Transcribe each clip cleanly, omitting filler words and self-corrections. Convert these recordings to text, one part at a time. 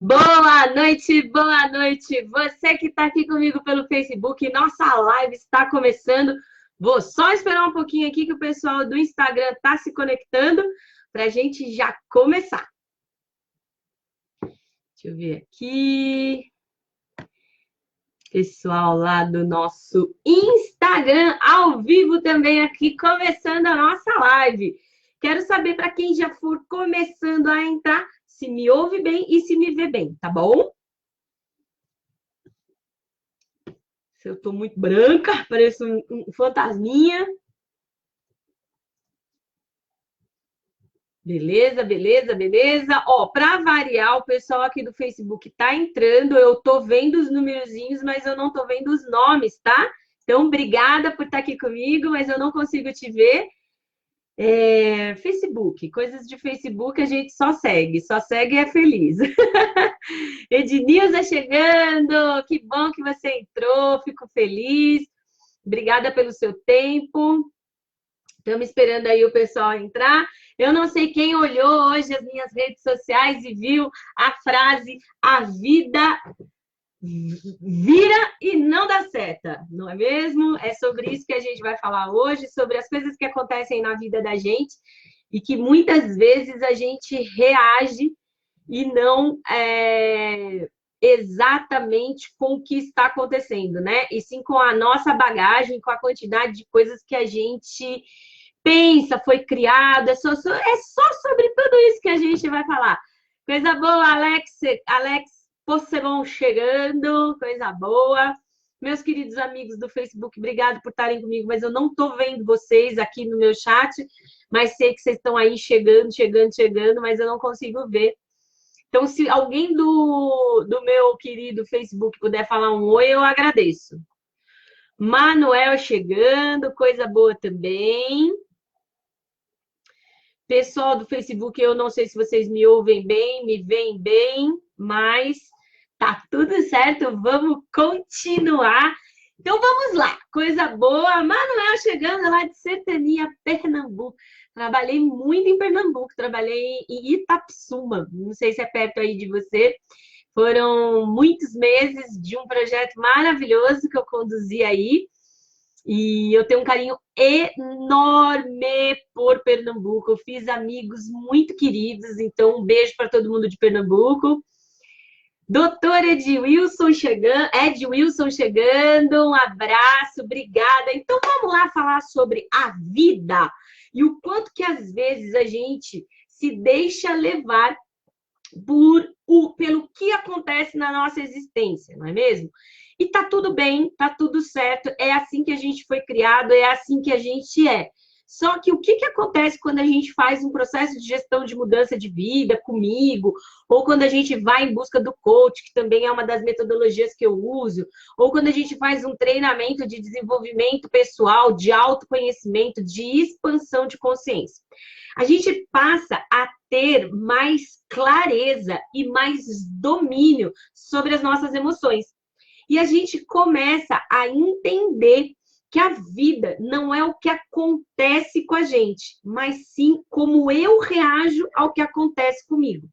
Boa noite, boa noite. Você que está aqui comigo pelo Facebook, nossa live está começando. Vou só esperar um pouquinho aqui que o pessoal do Instagram está se conectando para a gente já começar. Deixa eu ver aqui. Pessoal lá do nosso Instagram, ao vivo também aqui, começando a nossa live. Quero saber para quem já for começando a entrar, se me ouve bem e se me vê bem, tá bom? Se eu estou muito branca, pareço um fantasminha. Beleza, beleza, beleza. Ó, para variar, o pessoal aqui do Facebook tá entrando. Eu tô vendo os numerozinhos, mas eu não tô vendo os nomes, tá? Então, obrigada por estar aqui comigo, mas eu não consigo te ver. Facebook, coisas de Facebook a gente só segue e é feliz. Ednilza chegando, que bom que você entrou, fico feliz. Obrigada pelo seu tempo. Estamos esperando aí o pessoal entrar. Eu não sei quem olhou hoje as minhas redes sociais e viu a frase "a vida vira e não dá seta", não é mesmo? É sobre isso que a gente vai falar hoje, sobre as coisas que acontecem na vida da gente e que muitas vezes a gente reage e não exatamente com o que está acontecendo, né? E sim com a nossa bagagem, com a quantidade de coisas que a gente pensa, foi criado, é só sobre tudo isso que a gente vai falar. Coisa boa, Alex Possebon chegando, coisa boa. Meus queridos amigos do Facebook, obrigado por estarem comigo, mas eu não estou vendo vocês aqui no meu chat, mas sei que vocês estão aí chegando, mas eu não consigo ver. Então, se alguém do meu querido Facebook puder falar um oi, eu agradeço. Manuel chegando, coisa boa também. Pessoal do Facebook, eu não sei se vocês me ouvem bem, me veem bem, mas tá tudo certo, vamos continuar. Então vamos lá, coisa boa. Manuel chegando lá de Sertania, Pernambuco. Trabalhei muito em Pernambuco, trabalhei em Itapsuma, não sei se é perto aí de você. Foram muitos meses de um projeto maravilhoso que eu conduzi aí. E eu tenho um carinho enorme por Pernambuco. Eu fiz amigos muito queridos, então um beijo para todo mundo de Pernambuco. Doutor Ed Wilson chegando, um abraço, obrigada. Então vamos lá falar sobre a vida e o quanto que às vezes a gente se deixa levar pelo que acontece na nossa existência, não é mesmo? E tá tudo bem, tá tudo certo, é assim que a gente foi criado, é assim que a gente é. Só que o que acontece quando a gente faz um processo de gestão de mudança de vida comigo, ou quando a gente vai em busca do coach, que também é uma das metodologias que eu uso, ou quando a gente faz um treinamento de desenvolvimento pessoal, de autoconhecimento, de expansão de consciência. A gente passa a ter mais clareza e mais domínio sobre as nossas emoções. E a gente começa a entender que a vida não é o que acontece com a gente, mas sim como eu reajo ao que acontece comigo.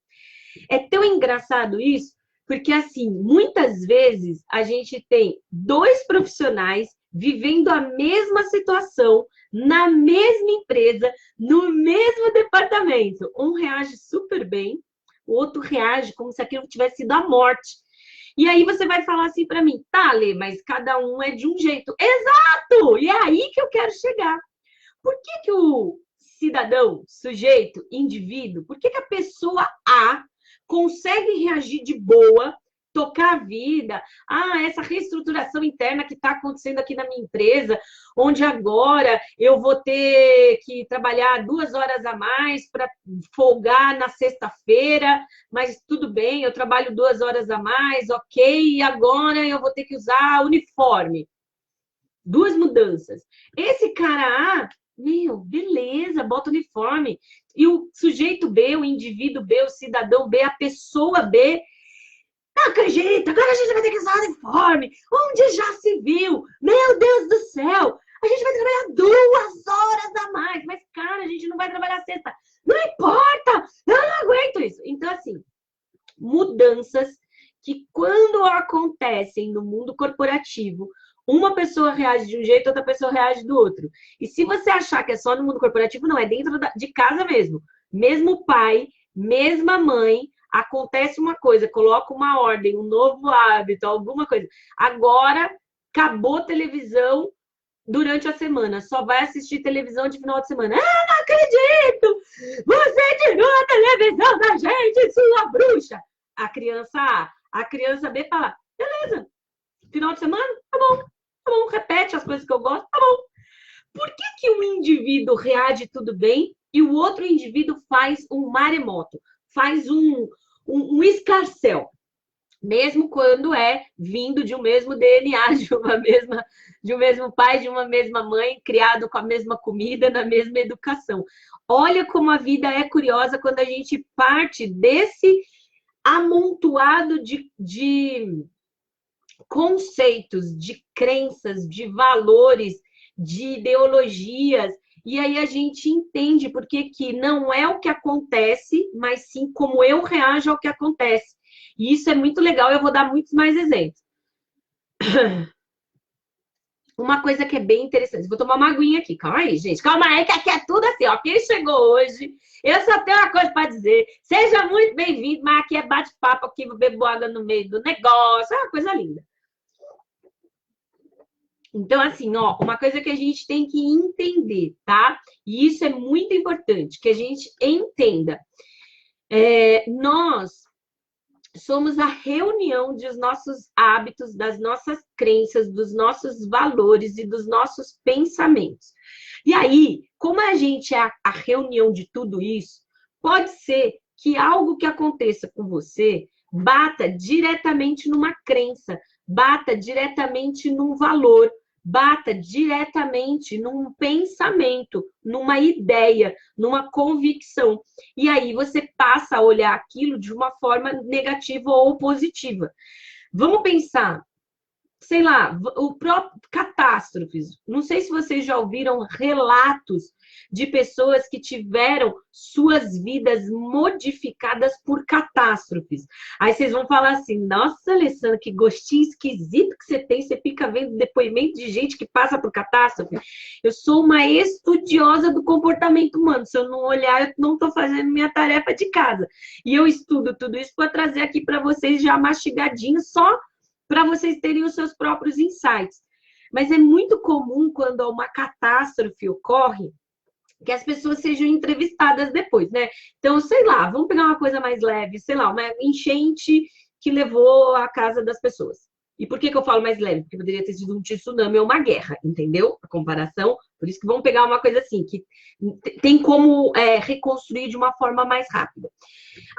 É tão engraçado isso, porque assim, muitas vezes a gente tem dois profissionais vivendo a mesma situação, na mesma empresa, no mesmo departamento. Um reage super bem, o outro reage como se aquilo tivesse sido a morte. E aí você vai falar assim para mim, tá, Lê, mas cada um é de um jeito. Exato! E é aí que eu quero chegar. Por que o cidadão, sujeito, indivíduo, por que a pessoa A consegue reagir de boa, tocar a vida, essa reestruturação interna que está acontecendo aqui na minha empresa, onde agora eu vou ter que trabalhar 2 horas a mais para folgar na sexta-feira, mas tudo bem, eu trabalho 2 horas a mais, ok, e agora eu vou ter que usar uniforme. Duas mudanças. Esse cara A, meu, beleza, bota uniforme. E o sujeito B, o indivíduo B, o cidadão B, a pessoa B, não acredita, agora a gente vai ter que usar uniforme. Onde já se viu? Meu Deus do céu, a gente vai trabalhar 2 horas a mais. Mas, cara, a gente não vai trabalhar sexta. Não importa, eu não aguento isso. Então, assim, mudanças que, quando acontecem no mundo corporativo, uma pessoa reage de um jeito, outra pessoa reage do outro. E se você achar que é só no mundo corporativo, não, é dentro de casa mesmo. Mesmo pai, mesma mãe, acontece uma coisa, coloca uma ordem, um novo hábito, alguma coisa. Agora, acabou televisão durante a semana, só vai assistir televisão de final de semana. Ah, não acredito! Você tirou a televisão da gente, sua bruxa! A criança B fala, beleza, final de semana, tá bom, repete as coisas que eu gosto, tá bom. Por que um indivíduo reage tudo bem e o outro indivíduo faz um maremoto, faz um escarcéu? Mesmo quando é vindo de um mesmo DNA, de um mesmo pai, de uma mesma mãe, criado com a mesma comida, na mesma educação. Olha como a vida é curiosa quando a gente parte desse amontoado de conceitos, de crenças, de valores, de ideologias, e aí a gente entende porque que não é o que acontece, mas sim como eu reajo ao que acontece. E isso é muito legal, eu vou dar muitos mais exemplos. Uma coisa que é bem interessante, vou tomar uma aguinha aqui, calma aí, gente, calma aí, que aqui é tudo assim, ó, quem chegou hoje, eu só tenho uma coisa para dizer, seja muito bem-vindo, mas aqui é bate-papo, aqui vou beber água no meio do negócio, é uma coisa linda. Então, assim, ó, uma coisa que a gente tem que entender, tá? E isso é muito importante, que a gente entenda. Nós somos a reunião dos nossos hábitos, das nossas crenças, dos nossos valores e dos nossos pensamentos. E aí, como a gente é a reunião de tudo isso, pode ser que algo que aconteça com você bata diretamente numa crença, bata diretamente num valor, bata diretamente num pensamento, numa ideia, numa convicção. E aí você passa a olhar aquilo de uma forma negativa ou positiva. Vamos pensar, sei lá, o próprio catástrofes. Não sei se vocês já ouviram relatos de pessoas que tiveram suas vidas modificadas por catástrofes. Aí vocês vão falar assim, nossa, Alessandra, que gostinho esquisito que você tem, você fica vendo depoimento de gente que passa por catástrofe. Eu sou uma estudiosa do comportamento humano, se eu não olhar, eu não estou fazendo minha tarefa de casa. E eu estudo tudo isso para trazer aqui para vocês já mastigadinho, só para vocês terem os seus próprios insights. Mas é muito comum, quando uma catástrofe ocorre, que as pessoas sejam entrevistadas depois, né? Então, sei lá, vamos pegar uma coisa mais leve, sei lá, uma enchente que levou a casa das pessoas. E por que eu falo mais leve? Porque poderia ter sido um tsunami ou uma guerra, entendeu? A comparação. Por isso que vamos pegar uma coisa assim, que tem como reconstruir de uma forma mais rápida.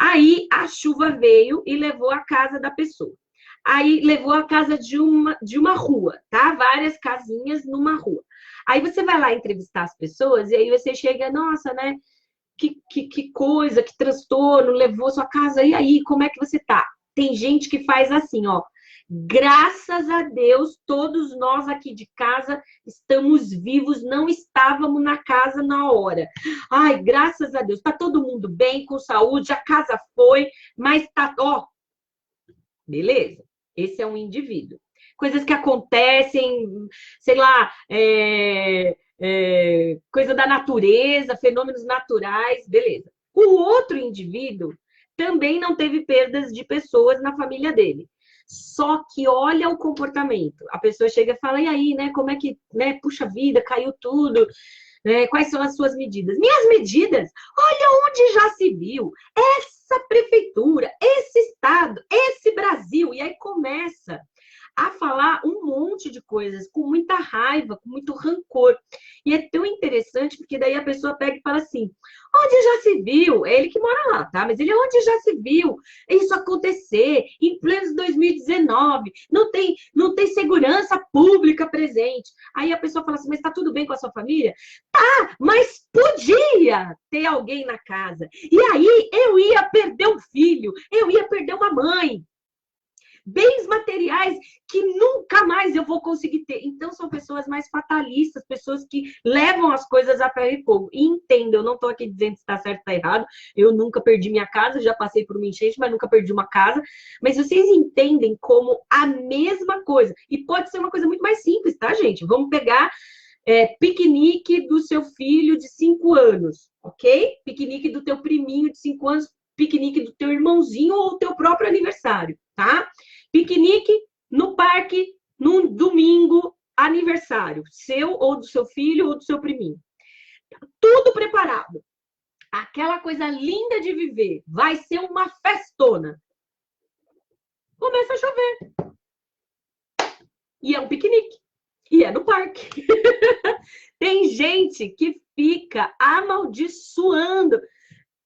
Aí, a chuva veio e levou a casa da pessoa. Aí levou a casa de uma rua, tá? Várias casinhas numa rua. Aí você vai lá entrevistar as pessoas e aí você chega, nossa, né? Que coisa, que transtorno, levou sua casa. E aí, como é que você tá? Tem gente que faz assim, ó. Graças a Deus, todos nós aqui de casa estamos vivos, não estávamos na casa na hora. Ai, graças a Deus, tá todo mundo bem, com saúde, a casa foi, mas tá, ó. Beleza? Esse é um indivíduo. Coisas que acontecem, sei lá, coisa da natureza, fenômenos naturais, beleza. O outro indivíduo também não teve perdas de pessoas na família dele. Só que olha o comportamento. A pessoa chega e fala, e aí, né? Como é que, né? Puxa vida, caiu tudo. Quais são as suas medidas? Minhas medidas? Olha onde já se viu. Essa prefeitura, esse estado, esse Brasil. E aí começa a falar um monte de coisas com muita raiva, com muito rancor. E é tão interessante, porque daí a pessoa pega e fala assim, onde já se viu? É ele que mora lá, tá? Mas ele, onde já se viu isso acontecer em pleno 2019? Não tem segurança pública presente. Aí a pessoa fala assim, mas tá tudo bem com a sua família? Tá, mas podia ter alguém na casa. E aí eu ia perder um filho, eu ia perder uma mãe. bens materiais que nunca mais eu vou conseguir ter. Então, são pessoas mais fatalistas, pessoas que levam as coisas a ferro e fogo. E entendo, eu não estou aqui dizendo se está certo ou está errado, eu nunca perdi minha casa, já passei por uma enchente, mas nunca perdi uma casa. Mas vocês entendem como a mesma coisa. E pode ser uma coisa muito mais simples, tá, gente? Vamos pegar piquenique do seu filho de 5 anos, ok? Piquenique do teu priminho de 5 anos, piquenique do teu irmãozinho ou teu próprio aniversário, tá? Piquenique no parque, num domingo, aniversário, seu ou do seu filho ou do seu priminho. Tudo preparado. Aquela coisa linda de viver. Vai ser uma festona. Começa a chover. E é um piquenique. E é no parque. Tem gente que fica amaldiçoando.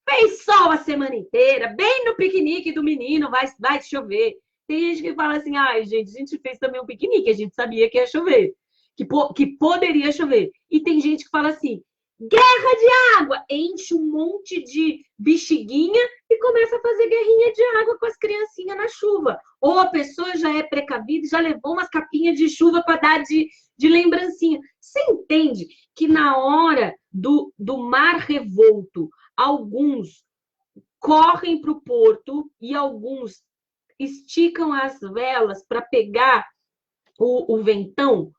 Fez sol a semana inteira, bem no piquenique do menino, vai chover. Tem gente que fala assim, ai, gente, a gente fez também um piquenique, a gente sabia que ia chover, que poderia chover. E tem gente que fala assim, guerra de água, enche um monte de bexiguinha e começa a fazer guerrinha de água com as criancinhas na chuva. Ou a pessoa já é precavida e já levou umas capinhas de chuva para dar de lembrancinha. Você entende que na hora do mar revolto, alguns correm para o porto e alguns esticam as velas para pegar o ventão?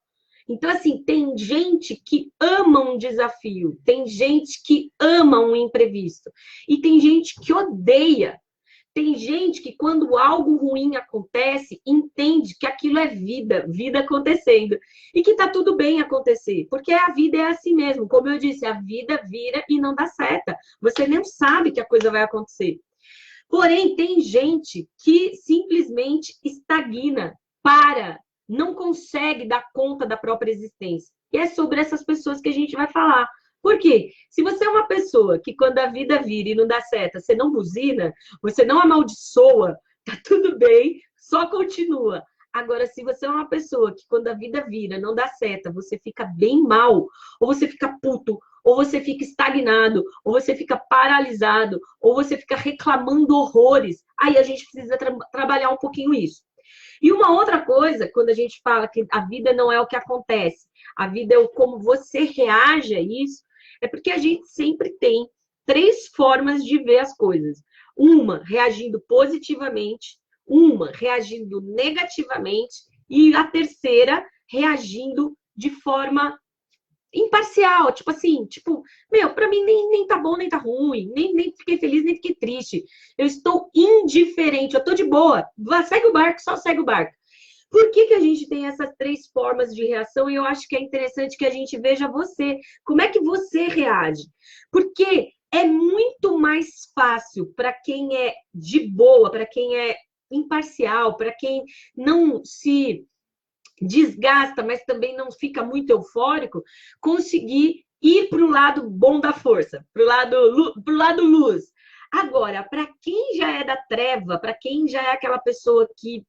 Então, assim, tem gente que ama um desafio, tem gente que ama um imprevisto, e tem gente que odeia. Tem gente que, quando algo ruim acontece, entende que aquilo é vida, vida acontecendo, e que tá tudo bem acontecer, porque a vida é assim mesmo. Como eu disse, a vida vira e não dá seta. Você nem sabe que a coisa vai acontecer. Porém, tem gente que simplesmente estagna, não consegue dar conta da própria existência. E é sobre essas pessoas que a gente vai falar. Por quê? Se você é uma pessoa que quando a vida vira e não dá certo, você não buzina, você não amaldiçoa, tá tudo bem, só continua. Agora, se você é uma pessoa que quando a vida vira, não dá certo, você fica bem mal, ou você fica puto, ou você fica estagnado, ou você fica paralisado, ou você fica reclamando horrores, aí a gente precisa trabalhar um pouquinho isso. E uma outra coisa, quando a gente fala que a vida não é o que acontece, a vida é o como você reage a isso, é porque a gente sempre tem 3 formas de ver as coisas. Uma, reagindo positivamente, uma, reagindo negativamente, e a terceira, reagindo de forma imparcial, tipo assim, meu, pra mim nem tá bom, nem tá ruim, nem fiquei feliz, nem fiquei triste. Eu estou indiferente, eu tô de boa. Segue o barco, só segue o barco. Por que a gente tem essas 3 formas de reação? E eu acho que é interessante que a gente veja você. Como é que você reage? Porque é muito mais fácil para quem é de boa, para quem é imparcial, para quem não se desgasta, mas também não fica muito eufórico, conseguir ir para o lado bom da força, para o lado luz. Agora, para quem já é da treva, para quem já é aquela pessoa que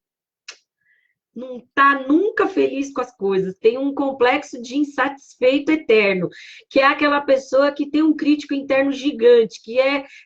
não está nunca feliz com as coisas, tem um complexo de insatisfeito eterno, que é aquela pessoa que tem um crítico interno gigante,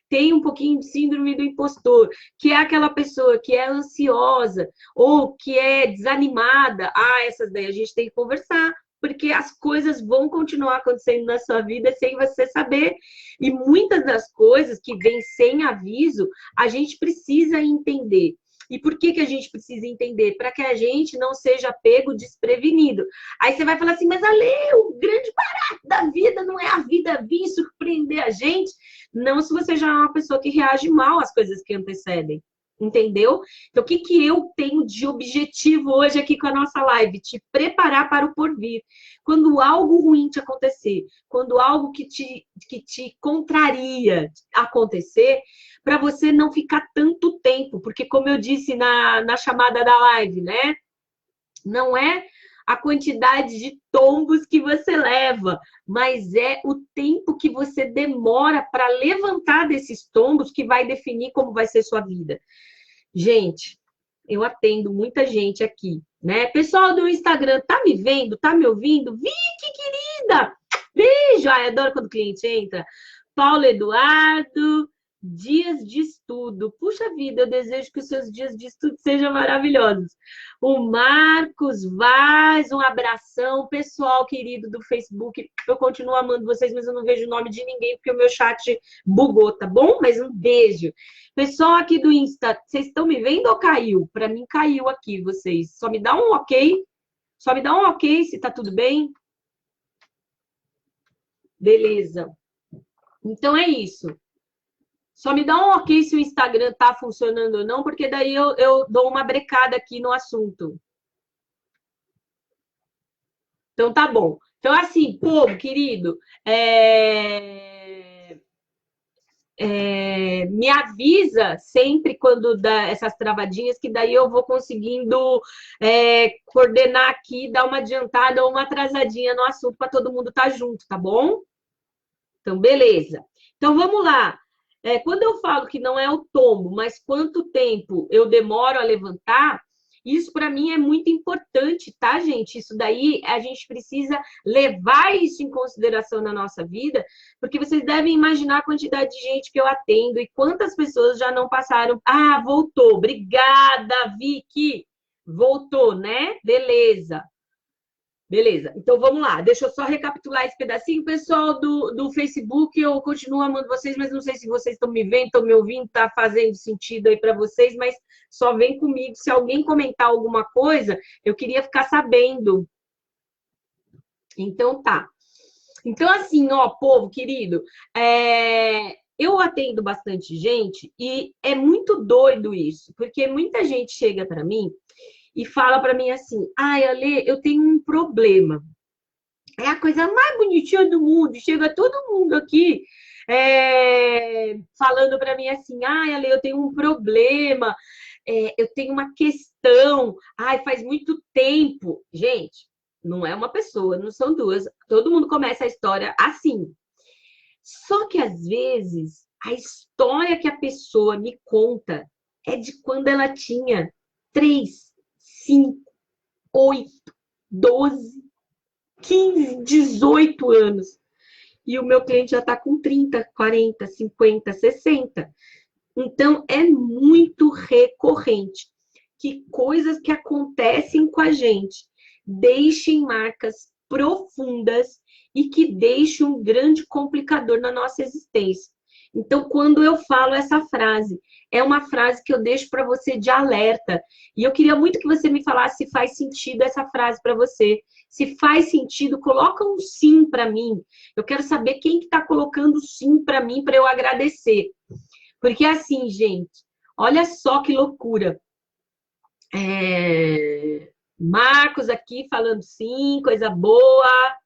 tem um pouquinho de síndrome do impostor, que é aquela pessoa que é ansiosa ou que é desanimada. Essas daí a gente tem que conversar, porque as coisas vão continuar acontecendo na sua vida sem você saber. E muitas das coisas que vêm sem aviso, a gente precisa entender. E por que a gente precisa entender? Para que a gente não seja pego desprevenido. Aí você vai falar assim, mas Ale, o grande barato da vida não é a vida vir surpreender a gente. Não, se você já é uma pessoa que reage mal às coisas que antecedem. Entendeu? Então, o que eu tenho de objetivo hoje aqui com a nossa live? Te preparar para o porvir. Quando algo ruim te acontecer, quando algo que te contraria acontecer, para você não ficar tanto tempo, porque como eu disse na chamada da live, né? Não é a quantidade de tombos que você leva, mas é o tempo que você demora para levantar desses tombos que vai definir como vai ser sua vida. Gente, eu atendo muita gente aqui, né? Pessoal do Instagram, tá me vendo? Tá me ouvindo? Vicky, querida! Beijo! Adoro quando o cliente entra. Paulo Eduardo, Dias de estudo. Puxa vida, eu desejo que os seus dias de estudo sejam maravilhosos. O Marcos Vaz, um abração. Pessoal querido do Facebook, eu continuo amando vocês, mas eu não vejo o nome de ninguém, porque o meu chat bugou, tá bom? Mas um beijo. Pessoal aqui do Insta, vocês estão me vendo ou caiu? Para mim caiu aqui, vocês. Só me dá um ok. Só me dá um ok se tá tudo bem. Beleza. Então é isso. Só me dá um ok se o Instagram tá funcionando ou não, porque daí eu dou uma brecada aqui no assunto. Então tá bom. Então, assim, povo querido, me avisa sempre quando dá essas travadinhas, que daí eu vou conseguindo coordenar aqui, dar uma adiantada ou uma atrasadinha no assunto para todo mundo estar junto, tá bom? Então, beleza. Então, vamos lá. Quando eu falo que não é o tombo, mas quanto tempo eu demoro a levantar, isso para mim é muito importante, tá, gente? Isso daí a gente precisa levar isso em consideração na nossa vida, porque vocês devem imaginar a quantidade de gente que eu atendo e quantas pessoas já não passaram. Ah, voltou. Obrigada, Vicky. Voltou, né? Beleza. Beleza, então vamos lá. Deixa eu só recapitular esse pedacinho. Pessoal do Facebook, eu continuo amando vocês, mas não sei se vocês estão me vendo, estão me ouvindo, está fazendo sentido aí para vocês, mas só vem comigo. Se alguém comentar alguma coisa, eu queria ficar sabendo. Então tá. Então, assim, ó, povo querido, eu atendo bastante gente e é muito doido isso, porque muita gente chega para mim e fala para mim assim: ai, Ale, eu tenho um problema. É a coisa mais bonitinha do mundo. Chega todo mundo aqui falando para mim assim: ai, Ale, eu tenho um problema, eu tenho uma questão, ai, faz muito tempo. Gente, não é uma pessoa, não são duas. Todo mundo começa a história assim. Só que às vezes a história que a pessoa me conta é de quando ela tinha 3, 5, 8, 12, 15, 18 anos. E o meu cliente já está com 30, 40, 50, 60. Então, é muito recorrente que coisas que acontecem com a gente deixem marcas profundas e que deixem um grande complicador na nossa existência. Então, quando eu falo essa frase, é uma frase que eu deixo para você de alerta. E eu queria muito que você me falasse se faz sentido essa frase para você. Se faz sentido, coloca um sim para mim. Eu quero saber quem que está colocando sim para mim, para eu agradecer. Porque assim, gente, olha só que loucura. Marcos aqui falando sim, coisa boa.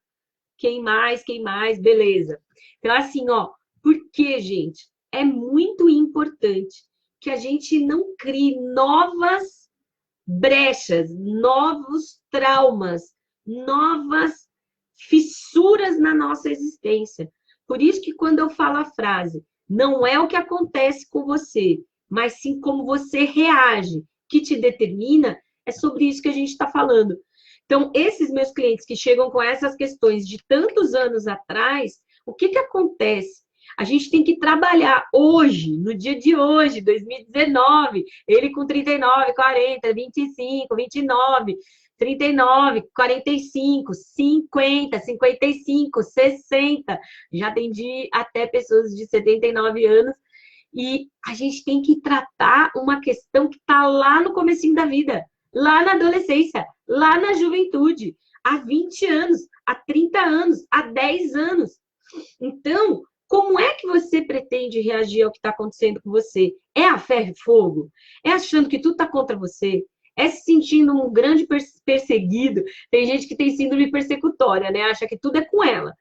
Quem mais? Quem mais? Beleza. Então, assim, ó, por que, gente? É muito importante que a gente não crie novas brechas, novos traumas, novas fissuras na nossa existência. Por isso que quando eu falo a frase, não é o que acontece com você, mas sim como você reage, que te determina, é sobre isso que a gente está falando. Então, esses meus clientes que chegam com essas questões de tantos anos atrás, o que acontece? A gente tem que trabalhar hoje, no dia de hoje, 2019, ele com 39, 40, 25, 29, 39, 45, 50, 55, 60. Já atendi até pessoas de 79 anos. E a gente tem que tratar uma questão que está lá no comecinho da vida, lá na adolescência, lá na juventude, há 20 anos, há 30 anos, há 10 anos. Então, como é que você pretende reagir ao que está acontecendo com você? É a ferro e fogo? É achando que tudo está contra você? É se sentindo um grande perseguido? Tem gente que tem síndrome persecutória, né? Acha que tudo é com ela.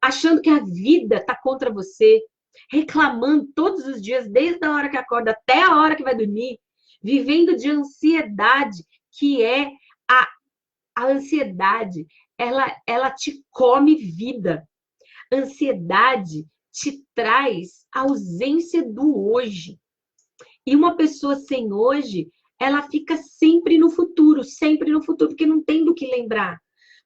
Achando que a vida está contra você, reclamando todos os dias, desde a hora que acorda até a hora que vai dormir, vivendo de ansiedade, que é a ansiedade, ela te come vida. Ansiedade te traz a ausência do hoje. E uma pessoa sem hoje, ela fica sempre no futuro, porque não tem do que lembrar.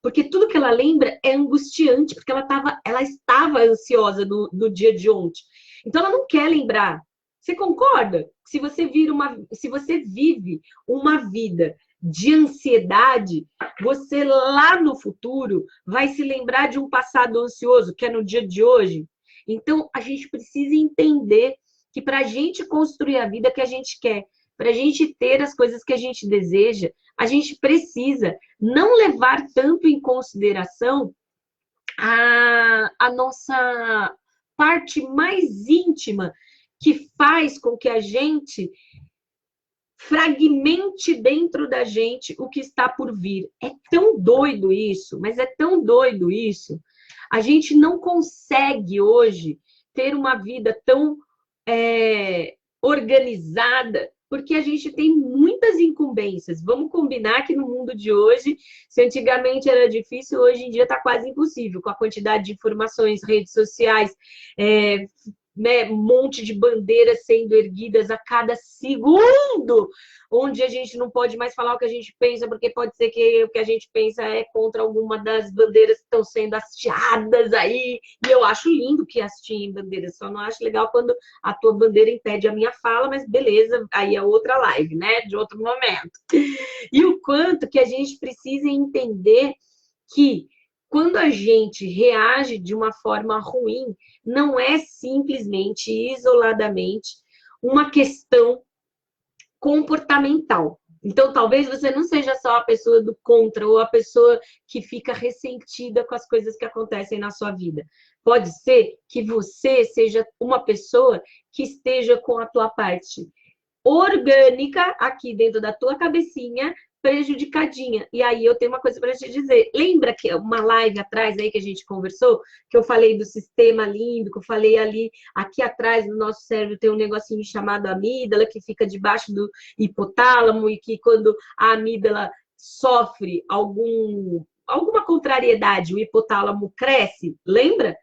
Porque tudo que ela lembra é angustiante, porque ela estava ansiosa no dia de ontem. Então, ela não quer lembrar. Você concorda? Se você vive uma vida de ansiedade, você lá no futuro vai se lembrar de um passado ansioso, que é no dia de hoje. Então, a gente precisa entender que para a gente construir a vida que a gente quer, para a gente ter as coisas que a gente deseja, a gente precisa não levar tanto em consideração a nossa parte mais íntima, que faz com que a gente fragmente dentro da gente o que está por vir. É tão doido isso, mas é tão doido isso. A gente não consegue hoje ter uma vida tão organizada, porque a gente tem muitas incumbências. Vamos combinar que no mundo de hoje, se antigamente era difícil, hoje em dia está quase impossível, com a quantidade de informações, redes sociais, né, um monte de bandeiras sendo erguidas a cada segundo, onde a gente não pode mais falar o que a gente pensa, porque pode ser que o que a gente pensa é contra alguma das bandeiras que estão sendo hasteadas aí, e eu acho lindo que hastiem bandeiras, só não acho legal quando a tua bandeira impede a minha fala, mas beleza, aí é outra live, né, de outro momento. E o quanto que a gente precisa entender que quando a gente reage de uma forma ruim, não é simplesmente, isoladamente, uma questão comportamental. Então, talvez você não seja só a pessoa do contra ou a pessoa que fica ressentida com as coisas que acontecem na sua vida. Pode ser que você seja uma pessoa que esteja com a tua parte orgânica aqui dentro da tua cabecinha prejudicadinha. E aí eu tenho uma coisa para te dizer. Lembra que uma live atrás aí que a gente conversou, que eu falei do sistema límbico, eu falei ali, aqui atrás no nosso cérebro tem um negocinho chamado amígdala, que fica debaixo do hipotálamo, e que quando a amígdala sofre alguma contrariedade, o hipotálamo cresce, lembra?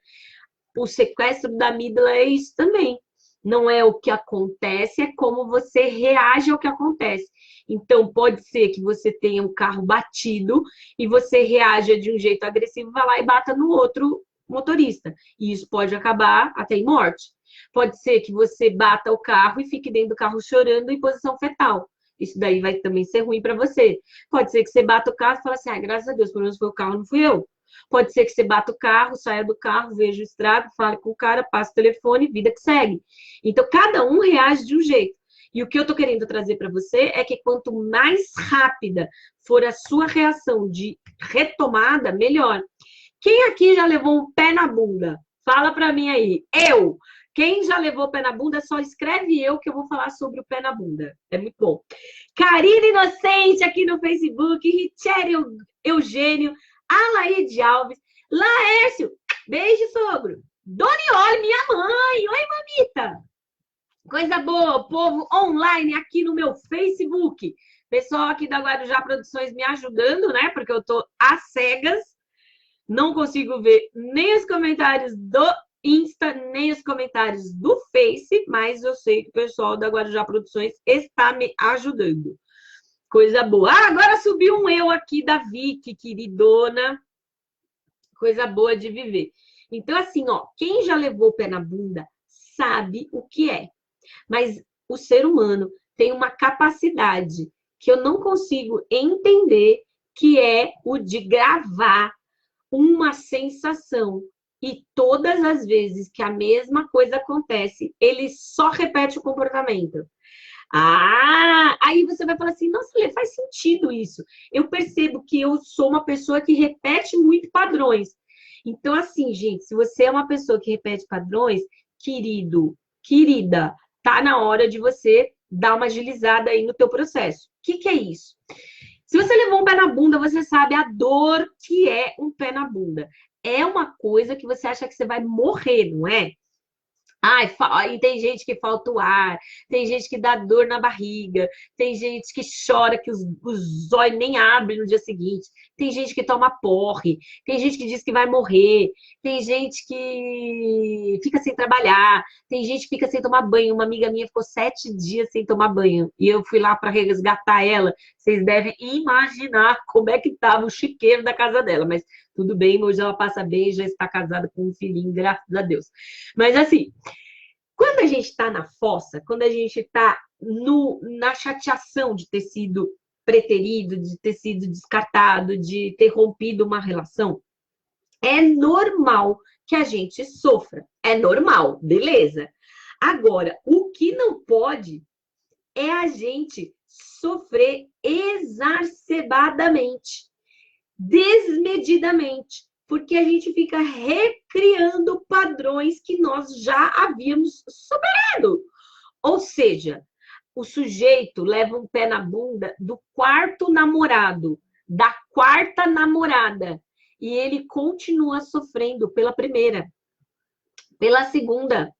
O sequestro da amígdala é isso também. Não é o que acontece, é como você reage ao que acontece. Então, pode ser que você tenha um carro batido e você reaja de um jeito agressivo, vá lá e bata no outro motorista. E isso pode acabar até em morte. Pode ser que você bata o carro e fique dentro do carro chorando em posição fetal. Isso daí vai também ser ruim para você. Pode ser que você bata o carro e fale assim, graças a Deus, pelo menos foi o carro, não fui eu. Pode ser que você bata o carro, saia do carro, veja o estrago, fale com o cara, passe o telefone, vida que segue. Então, cada um reage de um jeito. E o que eu estou querendo trazer para você é que quanto mais rápida for a sua reação de retomada, melhor. Quem aqui já levou um pé na bunda? Fala para mim aí. Eu! Quem já levou o pé na bunda, só escreve eu que eu vou falar sobre o pé na bunda. É muito bom. Karina Inocente aqui no Facebook, Richelle Eugênio, Alaide Alves, Laércio, beijo, sogro. Donioli, minha mãe, oi, mamita. Coisa boa, povo online aqui no meu Facebook. Pessoal aqui da Guarujá Produções me ajudando, né? Porque eu tô às cegas. Não consigo ver nem os comentários do Insta, nem os comentários do Face, mas eu sei que o pessoal da Guarujá Produções está me ajudando. Coisa boa. Ah, agora subiu um eu aqui da Vicky, queridona. Coisa boa de viver. Então, assim, ó, quem já levou o pé na bunda sabe o que é. Mas o ser humano tem uma capacidade que eu não consigo entender, que é o de gravar uma sensação. E todas as vezes que a mesma coisa acontece, ele só repete o comportamento. Ah, aí você vai falar assim, nossa, Lê, faz sentido isso. Eu percebo que eu sou uma pessoa que repete muito padrões. Então, assim, gente, se você é uma pessoa que repete padrões, querido, querida, tá na hora de você dar uma agilizada aí no teu processo. O que é isso? Se você levou um pé na bunda, você sabe a dor que é um pé na bunda. É uma coisa que você acha que você vai morrer, não é? Ai, tem gente que falta o ar, tem gente que dá dor na barriga, tem gente que chora que os olhos nem abrem no dia seguinte, tem gente que toma porre, tem gente que diz que vai morrer, tem gente que fica sem trabalhar, tem gente que fica sem tomar banho. Uma amiga minha ficou 7 dias sem tomar banho e eu fui lá para resgatar ela. Vocês devem imaginar como é que estava o chiqueiro da casa dela, mas tudo bem, hoje ela passa bem, já está casada com um filhinho, graças a Deus. Mas assim, Quando a gente está na fossa, quando a gente está na chateação de ter sido preterido, de ter sido descartado, de ter rompido uma relação, é normal que a gente sofra. É normal, beleza. Agora, o que não pode é a gente sofrer exacerbadamente, desmedidamente, porque a gente fica recriando padrões que nós já havíamos superado. Ou seja, o sujeito leva um pé na bunda do quarto namorado, da quarta namorada, e ele continua sofrendo pela primeira, pela segunda,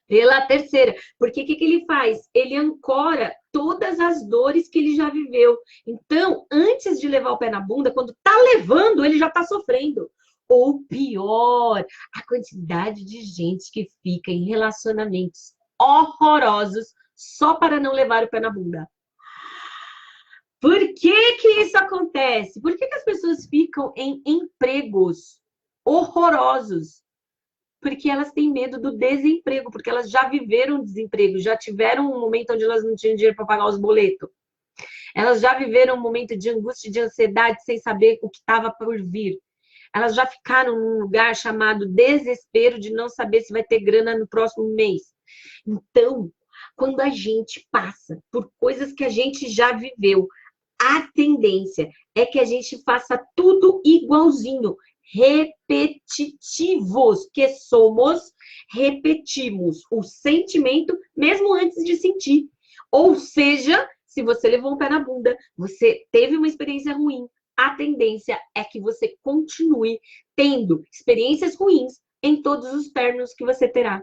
pela terceira. Porque o que ele faz? Ele ancora todas as dores que ele já viveu. Então, antes de levar o pé na bunda, quando tá levando, ele já tá sofrendo. Ou pior, a quantidade de gente que fica em relacionamentos horrorosos só para não levar o pé na bunda. Por que que isso acontece? Por que que as pessoas ficam em empregos horrorosos? Porque elas têm medo do desemprego, porque elas já viveram desemprego, já tiveram um momento onde elas não tinham dinheiro para pagar os boletos. Elas já viveram um momento de angústia, de ansiedade, sem saber o que estava por vir. Elas já ficaram num lugar chamado desespero de não saber se vai ter grana no próximo mês. Então, quando a gente passa por coisas que a gente já viveu, a tendência é que a gente faça tudo igualzinho. Repetitivos que somos, repetimos o sentimento mesmo antes de sentir. Ou seja, se você levou um pé na bunda, você teve uma experiência ruim, a tendência é que você continue tendo experiências ruins em todos os términos que você terá.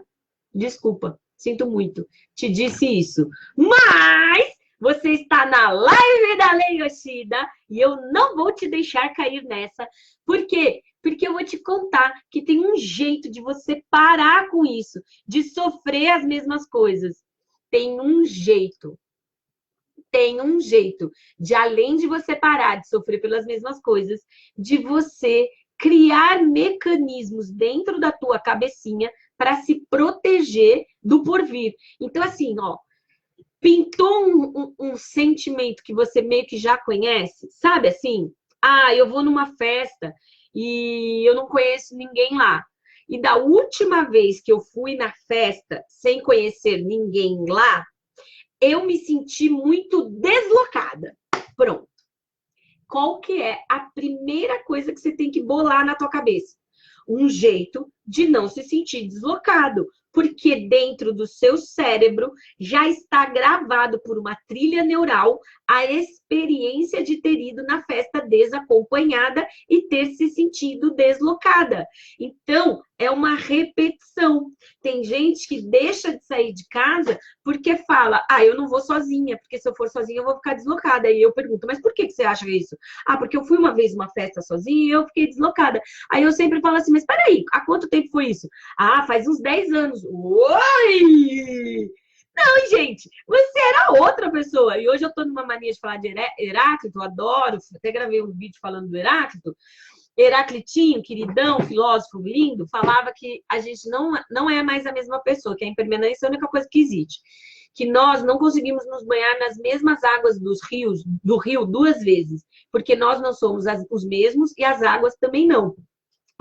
Desculpa, sinto muito, te disse isso. Mas você está na live da Lei Yoshida e eu não vou te deixar cair nessa. Por quê? Porque eu vou te contar que tem um jeito de você parar com isso, de sofrer as mesmas coisas. Tem um jeito de, além de você parar de sofrer pelas mesmas coisas, de você criar mecanismos dentro da tua cabecinha para se proteger do porvir. Então, assim, ó, pintou um sentimento que você meio que já conhece, sabe assim? Ah, eu vou numa festa e eu não conheço ninguém lá. E da última vez que eu fui na festa sem conhecer ninguém lá, eu me senti muito deslocada. Pronto. Qual que é a primeira coisa que você tem que bolar na tua cabeça? Um jeito de não se sentir deslocado, porque dentro do seu cérebro já está gravado por uma trilha neural a experiência de ter ido na festa desacompanhada e ter se sentido deslocada. Então, é uma repetição. Tem gente que deixa de sair de casa porque fala, ah, eu não vou sozinha, porque se eu for sozinha eu vou ficar deslocada. E eu pergunto, mas por que você acha isso? Ah, porque eu fui uma vez numa festa sozinha e eu fiquei deslocada. Aí eu sempre falo assim, mas peraí, há quanto tempo foi isso? Ah, faz uns 10 anos. Oi! Não, gente, você era outra pessoa. E hoje eu tô numa mania de falar de Heráclito, eu adoro, até gravei um vídeo falando do Heráclito. Heraclitinho, queridão, filósofo lindo, falava que a gente não é mais a mesma pessoa, que a impermanência é a única coisa que existe. Que nós não conseguimos nos banhar nas mesmas águas do rio 2 vezes, porque nós não somos os mesmos e as águas também não.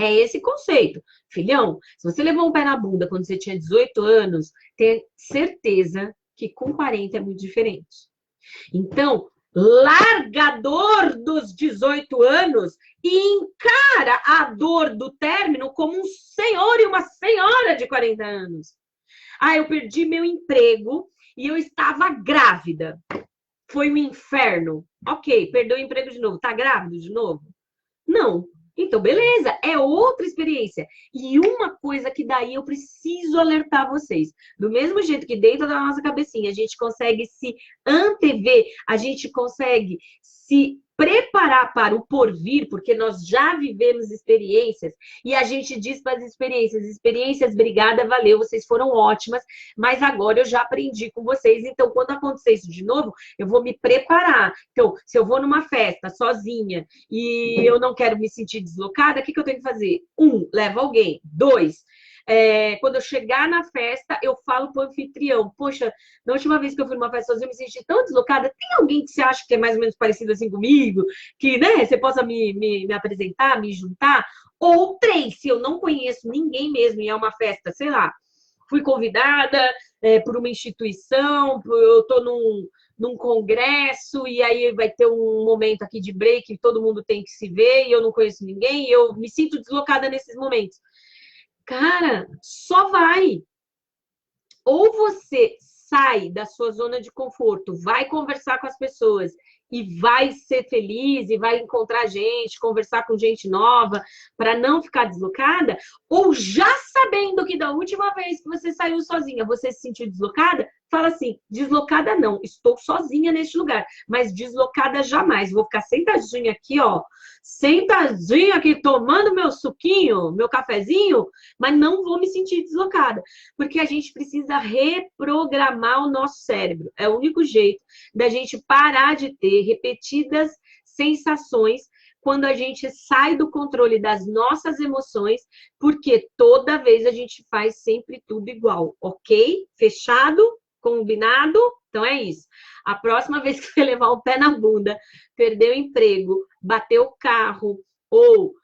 É esse conceito. Filhão, se você levou um pé na bunda quando você tinha 18 anos, tenha certeza que com 40 é muito diferente. Então, largador dos 18 anos e encara a dor do término como um senhor e uma senhora de 40 anos. Ah, eu perdi meu emprego e eu estava grávida. Foi um inferno. Ok, perdeu o emprego de novo. Tá grávida de novo? Não. Então, beleza, é outra experiência. E uma coisa que daí eu preciso alertar vocês. Do mesmo jeito que dentro da nossa cabecinha a gente consegue se antever, a gente consegue se preparar para o porvir, porque nós já vivemos experiências, e a gente diz para as experiências, obrigada, valeu, vocês foram ótimas, mas agora eu já aprendi com vocês, então quando acontecer isso de novo, eu vou me preparar. Então, se eu vou numa festa sozinha e eu não quero me sentir deslocada, o que eu tenho que fazer? 1, leva alguém. 2, Quando eu chegar na festa, eu falo pro anfitrião, poxa, na última vez que eu fui numa festa sozinha, eu me senti tão deslocada. Tem alguém que você acha que é mais ou menos parecido assim comigo? Que, né, você possa me apresentar, me juntar? Ou três, se eu não conheço ninguém mesmo e é uma festa, sei lá, fui convidada por uma instituição, eu estou num congresso e aí vai ter um momento aqui de break, todo mundo tem que se ver e eu não conheço ninguém e eu me sinto deslocada nesses momentos. Cara, só vai. Ou você sai da sua zona de conforto, vai conversar com as pessoas e vai ser feliz e vai encontrar gente, conversar com gente nova para não ficar deslocada, ou já sabendo que da última vez que você saiu sozinha, você se sentiu deslocada, fala assim, deslocada não, estou sozinha neste lugar, mas deslocada jamais, vou ficar sentadinha aqui, ó, sentadinha aqui tomando meu suquinho, meu cafezinho, mas não vou me sentir deslocada, porque a gente precisa reprogramar o nosso cérebro, é o único jeito da gente parar de ter repetidas sensações quando a gente sai do controle das nossas emoções, porque toda vez a gente faz sempre tudo igual, ok? Fechado? Combinado? Então é isso. A próxima vez que você levar o pé na bunda, perder o emprego, bater o carro, ou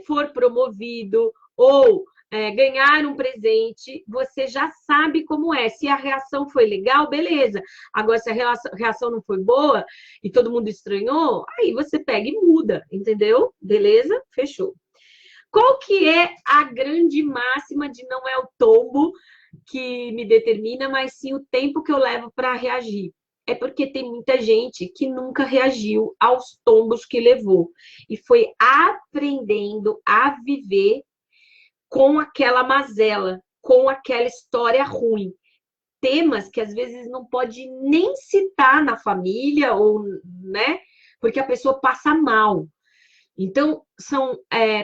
for promovido, ou ganhar um presente, você já sabe como é. Se a reação foi legal, beleza. Agora, se a reação não foi boa e todo mundo estranhou, aí você pega e muda, entendeu? Beleza? Fechou. Qual que é a grande máxima de não é o tombo que me determina, mas sim o tempo que eu levo para reagir? É porque tem muita gente que nunca reagiu aos tombos que levou e foi aprendendo a viver com aquela mazela, com aquela história ruim. Temas que às vezes não pode nem citar na família, ou, né? Porque a pessoa passa mal. Então, são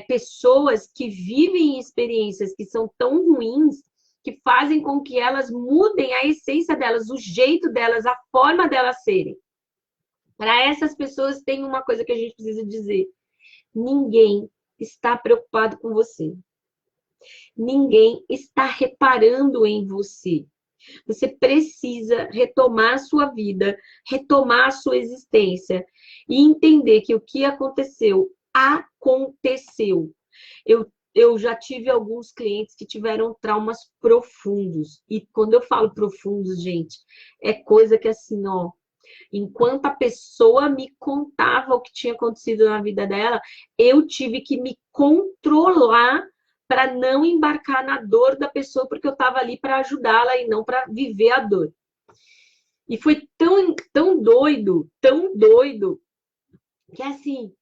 pessoas que vivem experiências que são tão ruins que fazem com que elas mudem a essência delas, o jeito delas, a forma delas serem. Para essas pessoas, tem uma coisa que a gente precisa dizer: ninguém está preocupado com você. Ninguém está reparando em você. Você precisa retomar a sua vida, retomar a sua existência e entender que o que aconteceu, aconteceu. Eu já tive alguns clientes que tiveram traumas profundos. E quando eu falo profundos, gente, é coisa que assim, ó, enquanto a pessoa me contava o que tinha acontecido na vida dela, eu tive que me controlar para não embarcar na dor da pessoa, porque eu estava ali para ajudá-la e não para viver a dor. E foi tão doido, que assim,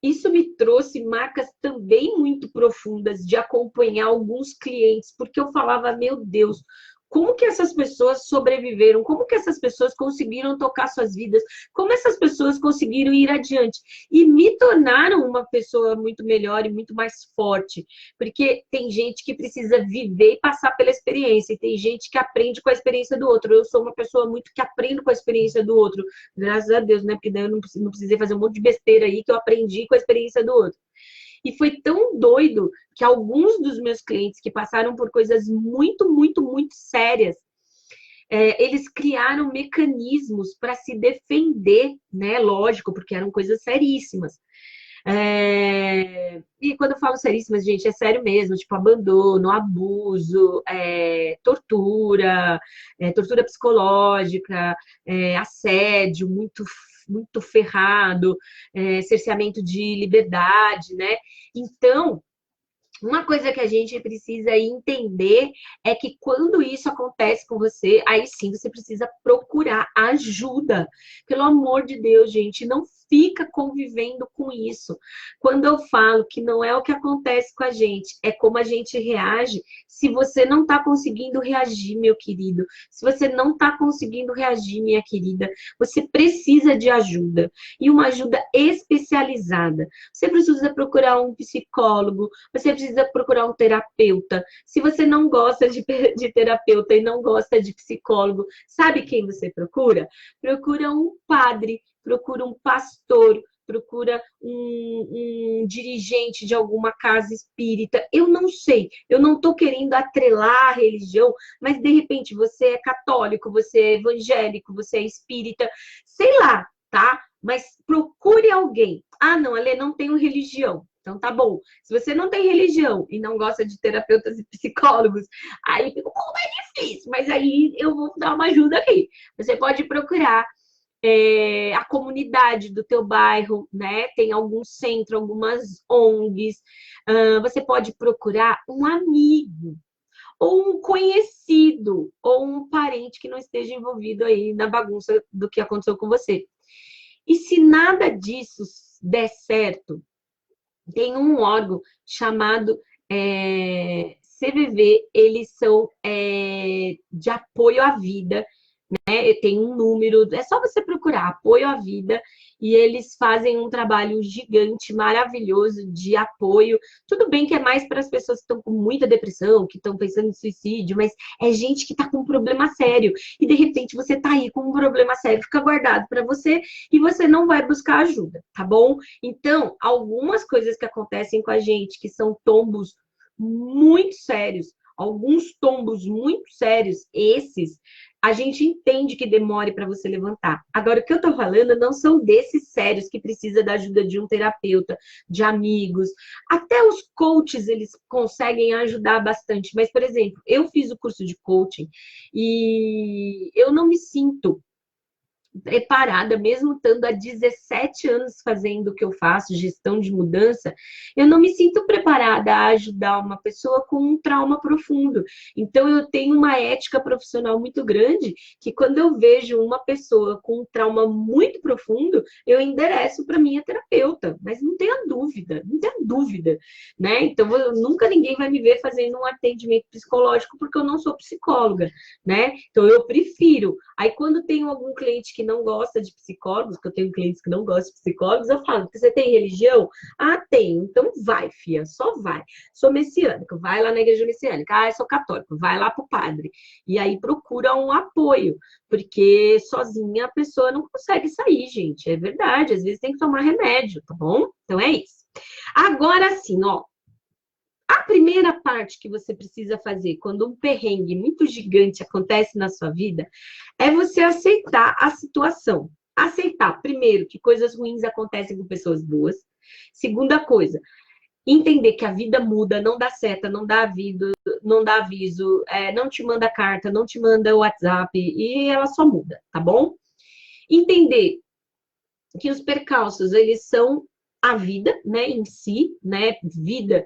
isso me trouxe marcas também muito profundas de acompanhar alguns clientes, porque eu falava, meu Deus, como que essas pessoas sobreviveram? Como que essas pessoas conseguiram tocar suas vidas? Como essas pessoas conseguiram ir adiante? E me tornaram uma pessoa muito melhor e muito mais forte. Porque tem gente que precisa viver e passar pela experiência. E tem gente que aprende com a experiência do outro. Eu sou uma pessoa muito que aprendo com a experiência do outro. Graças a Deus, né? Porque daí eu não precisei fazer um monte de besteira aí que eu aprendi com a experiência do outro. E foi tão doido que alguns dos meus clientes que passaram por coisas muito sérias, eles criaram mecanismos para se defender, né? Lógico, porque eram coisas seríssimas. E quando eu falo seríssimas, gente, é sério mesmo, tipo abandono, abuso, tortura, tortura psicológica, assédio muito ferrado, cerceamento de liberdade, né? Então, uma coisa que a gente precisa entender é que quando isso acontece com você, aí sim você precisa procurar ajuda. Pelo amor de Deus, gente, não fica convivendo com isso. Quando eu falo que não é o que acontece com a gente, é como a gente reage. Se você não está conseguindo reagir, meu querido, se você não está conseguindo reagir, minha querida, você precisa de ajuda. E uma ajuda especializada. Você precisa procurar um psicólogo, você precisa procurar um terapeuta. Se você não gosta de terapeuta e não gosta de psicólogo, sabe quem você procura? Procura um padre, procura um pastor, procura um dirigente de alguma casa espírita. Eu não sei, eu não estou querendo atrelar a religião, mas de repente você é católico, você é evangélico, você é espírita, sei lá, tá? Mas procure alguém. Ah, não, Alê, não tenho religião. Então tá bom. Se você não tem religião e não gosta de terapeutas e psicólogos, aí fica um pouco mais difícil, mas aí eu vou dar uma ajuda aqui. Você pode procurar a comunidade do teu bairro, né? Tem algum centro, algumas ONGs. Você pode procurar um amigo, ou um conhecido, ou um parente que não esteja envolvido aí na bagunça do que aconteceu com você. E se nada disso der certo, tem um órgão chamado CVV, eles são de apoio à vida, né? Tem um número, é só você procurar apoio à vida, e eles fazem um trabalho gigante, maravilhoso de apoio. Tudo bem que é mais para as pessoas que estão com muita depressão, que estão pensando em suicídio, mas é gente que está com um problema sério. E de repente você está aí com um problema sério, fica guardado para você e você não vai buscar ajuda, tá bom? Então, algumas coisas que acontecem com a gente, que são tombos muito sérios, alguns tombos muito sérios, esses a gente entende que demore para você levantar. Agora, o que eu estou falando não são desses sérios que precisa da ajuda de um terapeuta, de amigos. Até os coaches, eles conseguem ajudar bastante. Mas, por exemplo, eu fiz o curso de coaching e eu não me sinto preparada, mesmo estando há 17 anos fazendo o que eu faço, gestão de mudança, eu não me sinto preparada a ajudar uma pessoa com um trauma profundo. Então, eu tenho uma ética profissional muito grande, que quando eu vejo uma pessoa com um trauma muito profundo, eu endereço para minha terapeuta, mas não tenha dúvida, não tenha dúvida, né? Então, nunca ninguém vai me ver fazendo um atendimento psicológico, porque eu não sou psicóloga, né? Então, eu prefiro. Aí, quando tenho algum cliente que não gosta de psicólogos, que eu tenho clientes que não gostam de psicólogos, eu falo, você tem religião? Ah, tenho. Então vai, fia, só vai. Sou messiânica, vai lá na igreja messiânica. Ah, eu sou católico, vai lá pro padre. E aí procura um apoio, porque sozinha a pessoa não consegue sair, gente. É verdade, às vezes tem que tomar remédio, tá bom? Então é isso. Agora sim, ó. A primeira parte que você precisa fazer quando um perrengue muito gigante acontece na sua vida é você aceitar a situação. Aceitar, primeiro, que coisas ruins acontecem com pessoas boas. Segunda coisa, entender que a vida muda, não dá seta, não dá aviso, não te manda carta, não te manda WhatsApp, e ela só muda, tá bom? Entender que os percalços, eles são a vida, né, em si, né, vida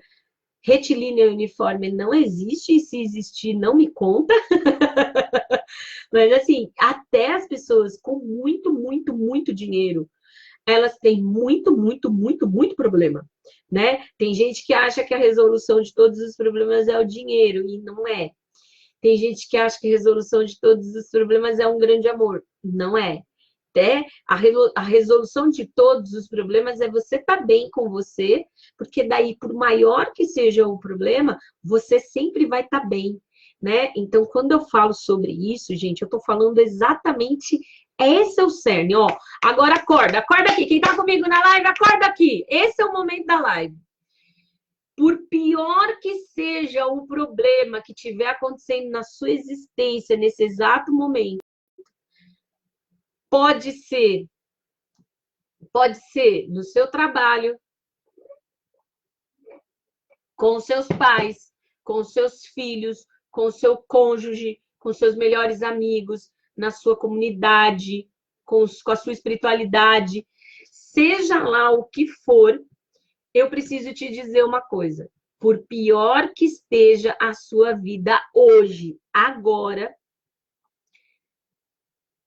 retilínea uniforme não existe, e se existir, não me conta. Mas, assim, até as pessoas com muito, muito, muito dinheiro, elas têm muito, muito, muito, muito problema, né? Tem gente que acha que a resolução de todos os problemas é o dinheiro, e não é. Tem gente que acha que a resolução de todos os problemas é um grande amor. Não é. Até a resolução de todos os problemas é você estar bem com você, porque daí, por maior que seja o problema, você sempre vai estar bem, né? Então, quando eu falo sobre isso, gente, eu estou falando exatamente, esse é o cerne, ó. Agora acorda aqui. Quem está comigo na live, acorda aqui. Esse é o momento da live. Por pior que seja o problema que estiver acontecendo na sua existência nesse exato momento, pode ser no seu trabalho, com seus pais, com seus filhos, com seu cônjuge, com seus melhores amigos, na sua comunidade, com a sua espiritualidade. Seja lá o que for, eu preciso te dizer uma coisa. Por pior que esteja a sua vida hoje, agora,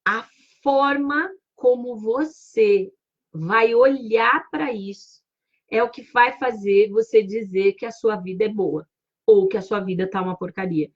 a forma como você vai olhar para isso é o que vai fazer você dizer que a sua vida é boa ou que a sua vida tá uma porcaria.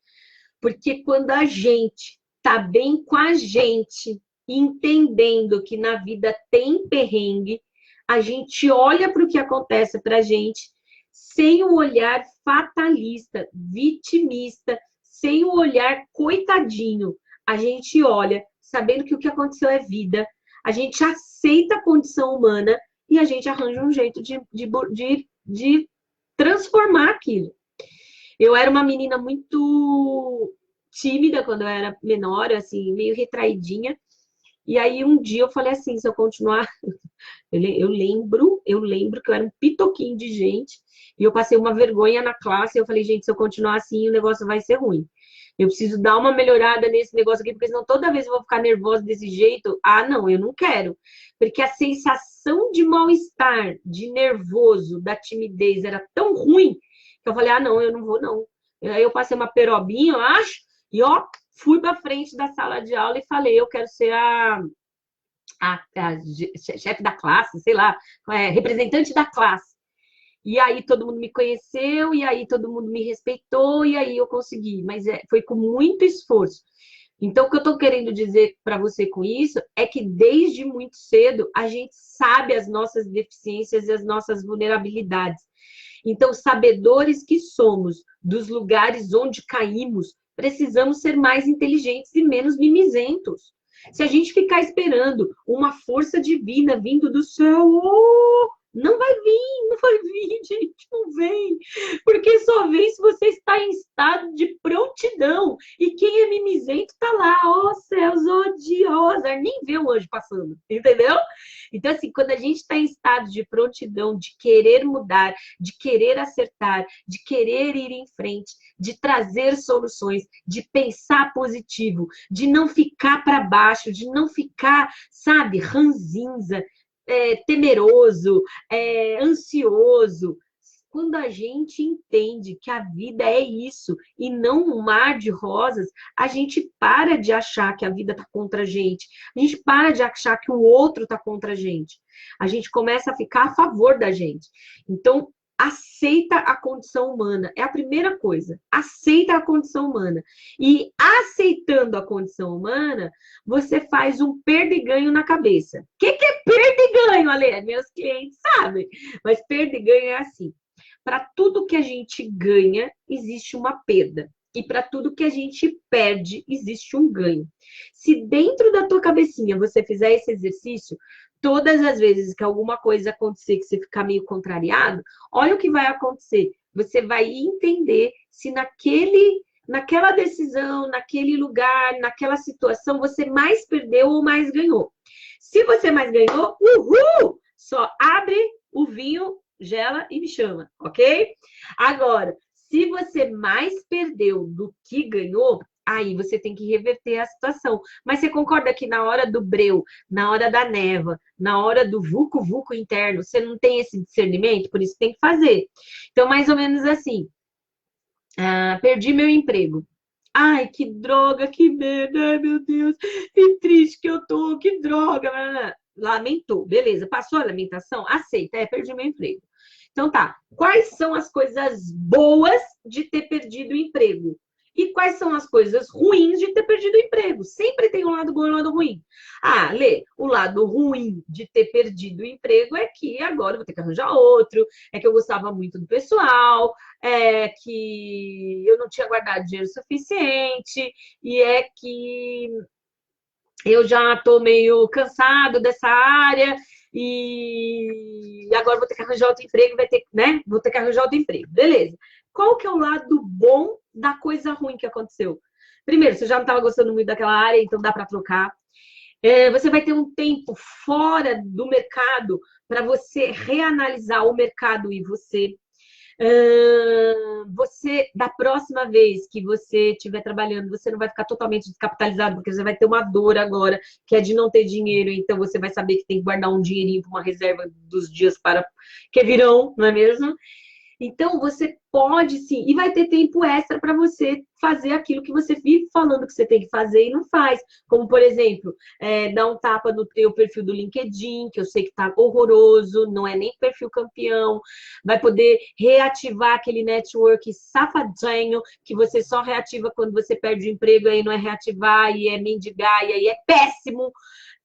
Porque quando a gente tá bem com a gente, entendendo que na vida tem perrengue, a gente olha para o que acontece para a gente sem o olhar fatalista, vitimista, sem o olhar coitadinho. A gente olha sabendo que o que aconteceu é vida, a gente aceita a condição humana e a gente arranja um jeito de transformar aquilo. Eu era uma menina muito tímida quando eu era menor, assim, meio retraidinha. E aí um dia eu falei assim, se eu continuar, eu lembro que eu era um pitoquinho de gente e eu passei uma vergonha na classe. Eu falei, gente, se eu continuar assim, o negócio vai ser ruim. Eu preciso dar uma melhorada nesse negócio aqui, porque senão toda vez eu vou ficar nervosa desse jeito. Ah, não, eu não quero. Porque a sensação de mal-estar, de nervoso, da timidez era tão ruim que eu falei, ah, não, eu não vou, não. Aí eu passei uma perobinha, eu acho, e ó, fui para frente da sala de aula e falei, eu quero ser a chefe da classe, sei lá, representante da classe. E aí todo mundo me conheceu, e aí todo mundo me respeitou, e aí eu consegui. Mas foi com muito esforço. Então, o que eu estou querendo dizer para você com isso é que desde muito cedo a gente sabe as nossas deficiências e as nossas vulnerabilidades. Então, sabedores que somos dos lugares onde caímos, precisamos ser mais inteligentes e menos mimizentos. Se a gente ficar esperando uma força divina vindo do céu, não vai vir, não vai vir, gente, não vem. Porque só vem se você está em estado de prontidão. E quem é mimizento está lá, ó céus, ó dia, ó azar, nem vê o anjo passando, entendeu? Então, assim, quando a gente está em estado de prontidão, de querer mudar, de querer acertar, de querer ir em frente, de trazer soluções, de pensar positivo, de não ficar para baixo, de não ficar, sabe, ranzinza, temeroso, ansioso. Quando a gente entende que a vida é isso e não um mar de rosas, a gente para de achar que a vida está contra a gente. A gente para de achar que o outro está contra a gente. A gente começa a ficar a favor da gente. Então, aceita a condição humana. É a primeira coisa. Aceita a condição humana. E aceitando a condição humana, você faz um perda e ganho na cabeça. O que é perda e ganho, Ale? Meus clientes sabem. Mas perda e ganho é assim. Para tudo que a gente ganha, existe uma perda. E para tudo que a gente perde, existe um ganho. Se dentro da tua cabecinha você fizer esse exercício, todas as vezes que alguma coisa acontecer, que você ficar meio contrariado, olha o que vai acontecer. Você vai entender se naquela decisão, naquele lugar, naquela situação, você mais perdeu ou mais ganhou. Se você mais ganhou, uhul! Só abre o vinho, gela e me chama, ok? Agora, se você mais perdeu do que ganhou, aí você tem que reverter a situação. Mas você concorda que na hora do breu, na hora da neva, na hora do vucu-vucu interno, você não tem esse discernimento? Por isso tem que fazer. Então, mais ou menos assim, perdi meu emprego. Ai, que droga, que merda, ai, meu Deus, que triste que eu tô, que droga. Lamentou, beleza, passou a lamentação? Aceita, perdi meu emprego. Então tá, quais são as coisas boas de ter perdido o emprego? E quais são as coisas ruins de ter perdido o emprego? Sempre tem um lado bom e um lado ruim. Lê, o lado ruim de ter perdido o emprego é que agora eu vou ter que arranjar outro, é que eu gostava muito do pessoal, é que eu não tinha guardado dinheiro suficiente, e é que eu já estou meio cansado dessa área, e agora vou ter que arranjar outro emprego, Vou ter que arranjar outro emprego. Beleza. Qual que é o lado bom da coisa ruim que aconteceu? Primeiro, você já não estava gostando muito daquela área, então dá para trocar. Você vai ter um tempo fora do mercado para você reanalisar o mercado e você. Você, da próxima vez que você estiver trabalhando, você não vai ficar totalmente descapitalizado, porque você vai ter uma dor agora, que é de não ter dinheiro, então você vai saber que tem que guardar um dinheirinho para uma reserva dos dias para que virão, não é mesmo? Então, você pode sim, e vai ter tempo extra para você fazer aquilo que você vive falando que você tem que fazer e não faz. Como, por exemplo, dar um tapa no teu perfil do LinkedIn, que eu sei que está horroroso, não é nem perfil campeão. Vai poder reativar aquele network safadinho, que você só reativa quando você perde o emprego, aí não é reativar, e é mendigar, e aí é péssimo.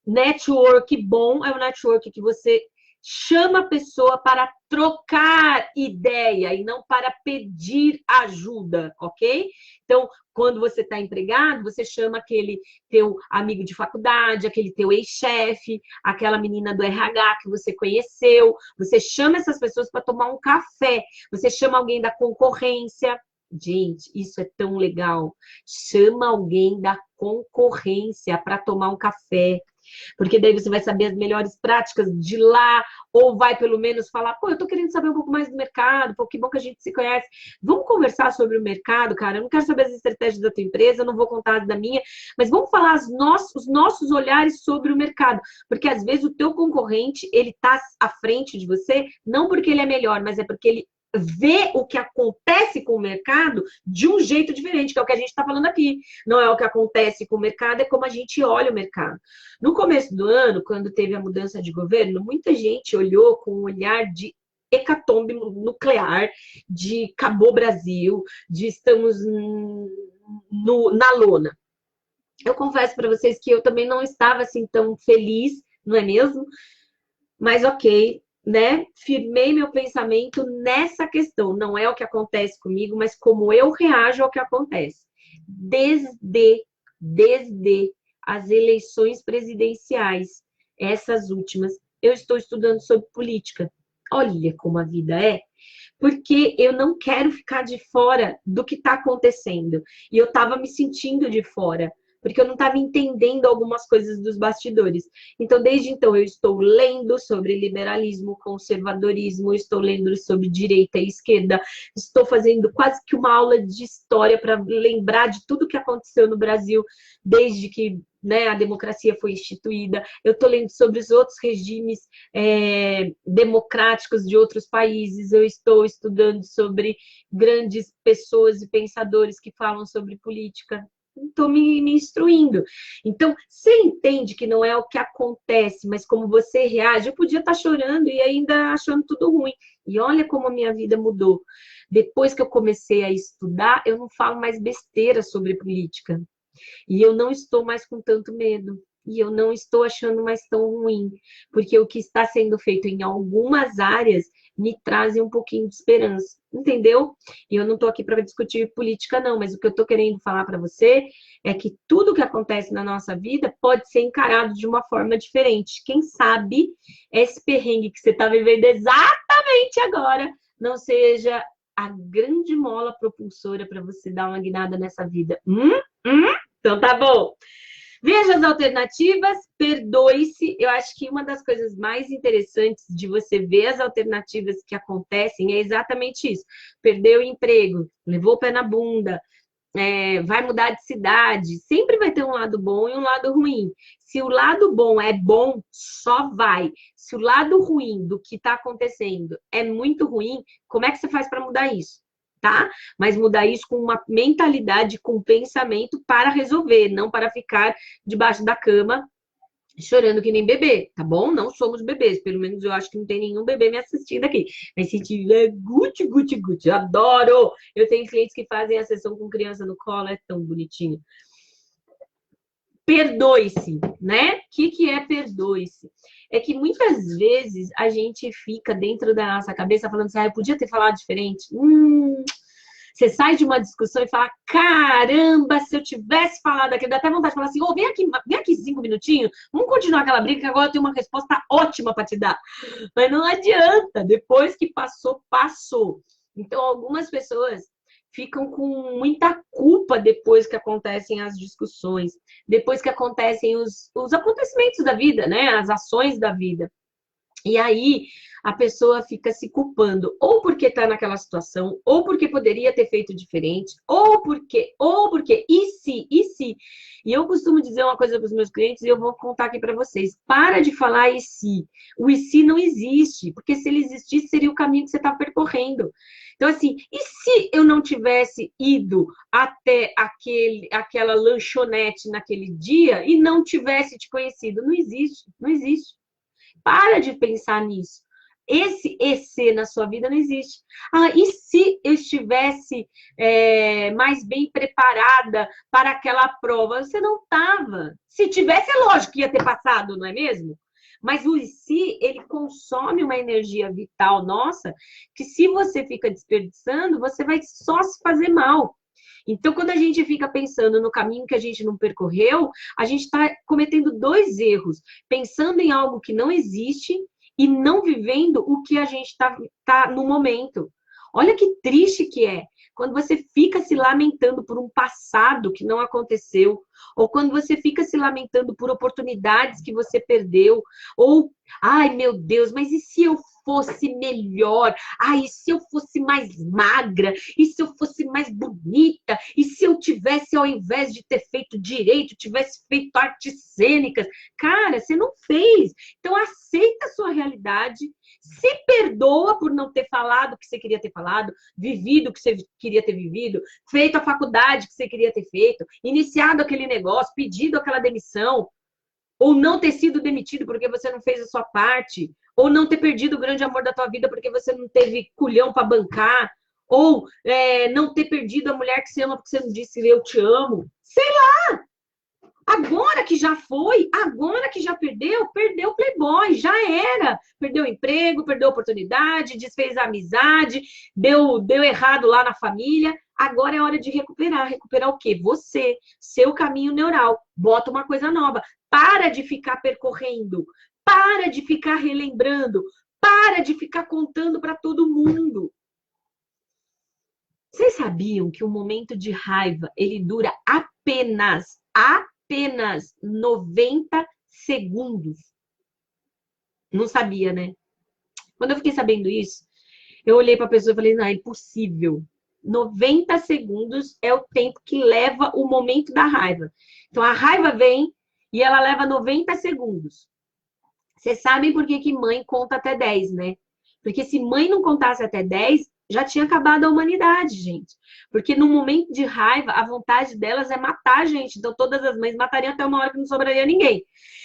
Network bom é o network que você Chama a pessoa para trocar ideia e não para pedir ajuda, ok? Então, quando você está empregado, você chama aquele teu amigo de faculdade, aquele teu ex-chefe, aquela menina do RH que você conheceu. Você chama essas pessoas para tomar um café. Você chama alguém da concorrência. Gente, isso é tão legal. Chama alguém da concorrência para tomar um café. Porque daí você vai saber as melhores práticas de lá, ou vai pelo menos falar, pô, eu tô querendo saber um pouco mais do mercado, pô, que bom que a gente se conhece. Vamos conversar sobre o mercado, cara. Eu não quero saber as estratégias da tua empresa, eu não vou contar as da minha, mas vamos falar os nossos olhares sobre o mercado. Porque às vezes o teu concorrente, ele tá à frente de você, não porque ele é melhor, mas é porque ele vê o que acontece com o mercado de um jeito diferente, que é o que a gente está falando aqui. Não é o que acontece com o mercado, é como a gente olha o mercado. No começo do ano, quando teve a mudança de governo, muita gente olhou com um olhar de hecatombe nuclear, de acabou Brasil, de estamos na lona. Eu confesso para vocês que eu também não estava assim tão feliz, não é mesmo? Mas ok, né? Firmei meu pensamento nessa questão. Não é o que acontece comigo, mas como eu reajo ao que acontece. Desde as eleições presidenciais, essas últimas, eu estou estudando sobre política. Olha como a vida é. Porque eu não quero ficar de fora do que está acontecendo. E eu estava me sentindo de fora, porque eu não estava entendendo algumas coisas dos bastidores. Então, desde então, eu estou lendo sobre liberalismo, conservadorismo, estou lendo sobre direita e esquerda, estou fazendo quase que uma aula de história para lembrar de tudo que aconteceu no Brasil desde que, né, a democracia foi instituída. Eu estou lendo sobre os outros regimes democráticos de outros países, eu estou estudando sobre grandes pessoas e pensadores que falam sobre política. Estou me instruindo. Então, você entende que não é o que acontece, mas como você reage. Eu podia estar chorando e ainda achando tudo ruim. E olha como a minha vida mudou. Depois que eu comecei a estudar, eu não falo mais besteira sobre política. E eu não estou mais com tanto medo. E eu não estou achando mais tão ruim. Porque o que está sendo feito em algumas áreas me traz um pouquinho de esperança. Entendeu? E eu não estou aqui para discutir política, não. Mas o que eu estou querendo falar para você é que tudo que acontece na nossa vida pode ser encarado de uma forma diferente. Quem sabe esse perrengue que você está vivendo exatamente agora não seja a grande mola propulsora para você dar uma guinada nessa vida. Então tá bom. Veja as alternativas, perdoe-se. Eu acho que uma das coisas mais interessantes de você ver as alternativas que acontecem é exatamente isso. Perdeu o emprego, levou o pé na bunda, vai mudar de cidade. Sempre vai ter um lado bom e um lado ruim. Se o lado bom é bom, só vai. Se o lado ruim do que está acontecendo é muito ruim, como é que você faz para mudar isso? Tá? Mas mudar isso com uma mentalidade, com um pensamento para resolver, não para ficar debaixo da cama chorando que nem bebê, tá bom? Não somos bebês, pelo menos eu acho que não tem nenhum bebê me assistindo aqui. Mas se tiver, guti, guti, guti, adoro! Eu tenho clientes que fazem a sessão com criança no colo, é tão bonitinho. Perdoe-se, né? O que é perdoe-se? É que muitas vezes a gente fica dentro da nossa cabeça falando assim, eu podia ter falado diferente. Você sai de uma discussão e fala, caramba, se eu tivesse falado aquilo, dá até vontade de falar assim, vem aqui 5 minutinhos, vamos continuar aquela briga, que agora eu tenho uma resposta ótima para te dar. Mas não adianta, depois que passou, passou. Então, algumas pessoas ficam com muita culpa depois que acontecem as discussões, depois que acontecem os acontecimentos da vida, né? As ações da vida. E aí a pessoa fica se culpando, ou porque está naquela situação, ou porque poderia ter feito diferente, ou porque, e se? E eu costumo dizer uma coisa para os meus clientes e eu vou contar aqui para vocês. Para de falar e se. O e se não existe, porque se ele existisse, seria o caminho que você está percorrendo. Então, assim, e se eu não tivesse ido até aquela lanchonete naquele dia e não tivesse te conhecido? Não existe, não existe. Para de pensar nisso. Esse EC na sua vida não existe. E se eu estivesse mais bem preparada para aquela prova? Você não estava. Se tivesse, é lógico que ia ter passado, não é mesmo? Mas o e se, ele consome uma energia vital nossa, que se você fica desperdiçando, você vai só se fazer mal. Então, quando a gente fica pensando no caminho que a gente não percorreu, a gente está cometendo dois erros. Pensando em algo que não existe e não vivendo o que a gente está no momento. Olha que triste que é. Quando você fica se lamentando por um passado que não aconteceu, ou quando você fica se lamentando por oportunidades que você perdeu, ou, ai meu Deus, mas e se eu fosse melhor? Ai, e se eu fosse mais magra? E se eu fosse mais bonita? E se eu tivesse, ao invés de ter feito direito, tivesse feito artes cênicas? Cara, você não fez. Então aceita a sua realidade, se perdoa por não ter falado o que você queria ter falado, vivido o que você queria ter vivido, feito a faculdade que você queria ter feito, iniciado aquele negócio, pedido aquela demissão, ou não ter sido demitido porque você não fez a sua parte, ou não ter perdido o grande amor da tua vida porque você não teve culhão para bancar, ou não ter perdido a mulher que você ama porque você não disse eu te amo. Sei lá! Agora que já foi, agora que já perdeu, perdeu o Playboy, já era. Perdeu o emprego, perdeu a oportunidade, desfez a amizade, deu errado lá na família. Agora é hora de recuperar. Recuperar o quê? Você, seu caminho neural. Bota uma coisa nova. Para de ficar percorrendo. Para de ficar relembrando. Para de ficar contando para todo mundo. Vocês sabiam que o momento de raiva, ele dura apenas 90 segundos? Não sabia, né? Quando eu fiquei sabendo isso, eu olhei para a pessoa e falei, não, é impossível. 90 segundos é o tempo que leva o momento da raiva. Então, a raiva vem e ela leva 90 segundos. Vocês sabem por que mãe conta até 10, né? Porque se mãe não contasse até 10, já tinha acabado a humanidade, gente. Porque no momento de raiva, a vontade delas é matar a gente. Então, todas as mães matariam até uma hora que não sobraria ninguém.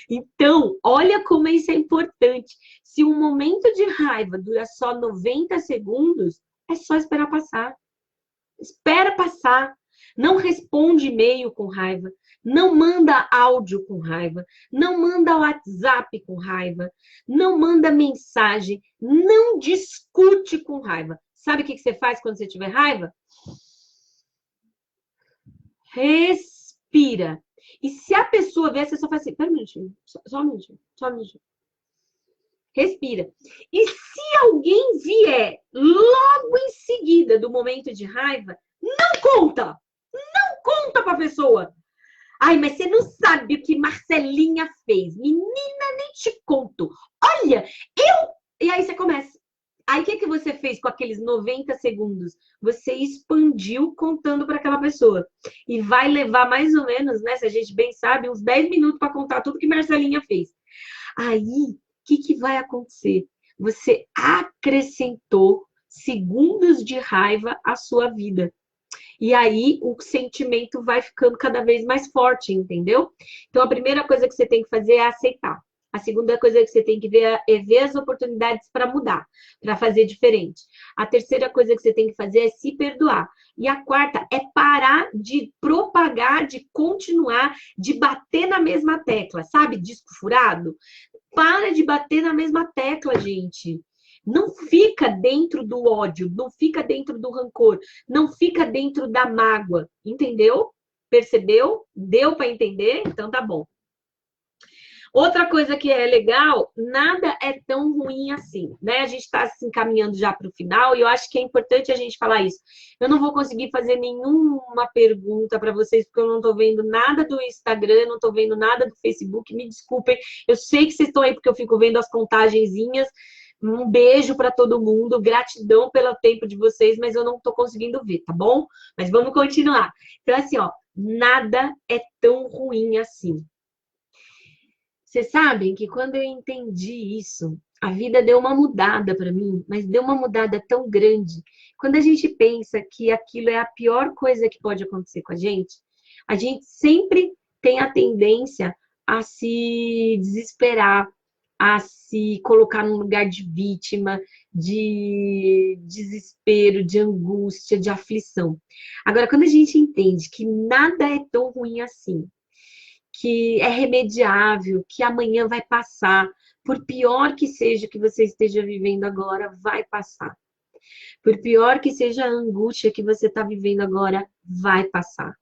Então, olha como isso é importante. Se um momento de raiva dura só 90 segundos, é só esperar passar. Espera passar. Não responde e-mail com raiva. Não manda áudio com raiva. Não manda WhatsApp com raiva. Não manda mensagem. Não discute com raiva. Sabe o que você faz quando você tiver raiva? Respira. E se a pessoa vier, você só faz assim, pera um minutinho, só um minutinho, só um minutinho. Respira. E se alguém vier logo em seguida do momento de raiva, não conta! Não conta pra pessoa! Ai, mas você não sabe o que Marcelinha fez. Menina, nem te conto. Olha, eu... E aí você começa. Aí o que você fez com aqueles 90 segundos? Você expandiu contando para aquela pessoa. E vai levar mais ou menos, né, se a gente bem sabe, uns 10 minutos para contar tudo que Marcelinha fez. Aí, o que vai acontecer? Você acrescentou segundos de raiva à sua vida. E aí o sentimento vai ficando cada vez mais forte, entendeu? Então a primeira coisa que você tem que fazer é aceitar. A segunda coisa que você tem que ver é ver as oportunidades para mudar, para fazer diferente. A terceira coisa que você tem que fazer é se perdoar. E a quarta é parar de propagar, de continuar, de bater na mesma tecla, sabe? Disco furado. Para de bater na mesma tecla, gente. Não fica dentro do ódio, não fica dentro do rancor, não fica dentro da mágoa, entendeu? Percebeu? Deu para entender? Então tá bom. Outra coisa que é legal, nada é tão ruim assim, né? A gente está se encaminhando já para o final e eu acho que é importante a gente falar isso. Eu não vou conseguir fazer nenhuma pergunta para vocês, porque eu não estou vendo nada do Instagram, não estou vendo nada do Facebook, me desculpem. Eu sei que vocês estão aí porque eu fico vendo as contagenzinhas. Um beijo para todo mundo, gratidão pelo tempo de vocês, mas eu não estou conseguindo ver, tá bom? Mas vamos continuar. Então, assim, ó, nada é tão ruim assim. Vocês sabem que quando eu entendi isso, a vida deu uma mudada para mim, mas deu uma mudada tão grande. Quando a gente pensa que aquilo é a pior coisa que pode acontecer com a gente sempre tem a tendência a se desesperar, a se colocar num lugar de vítima, de desespero, de angústia, de aflição. Agora, quando a gente entende que nada é tão ruim assim, que é remediável, que amanhã vai passar, Por pior que seja que você esteja vivendo agora, vai passar. Por pior que seja a angústia que você está vivendo agora, vai passar.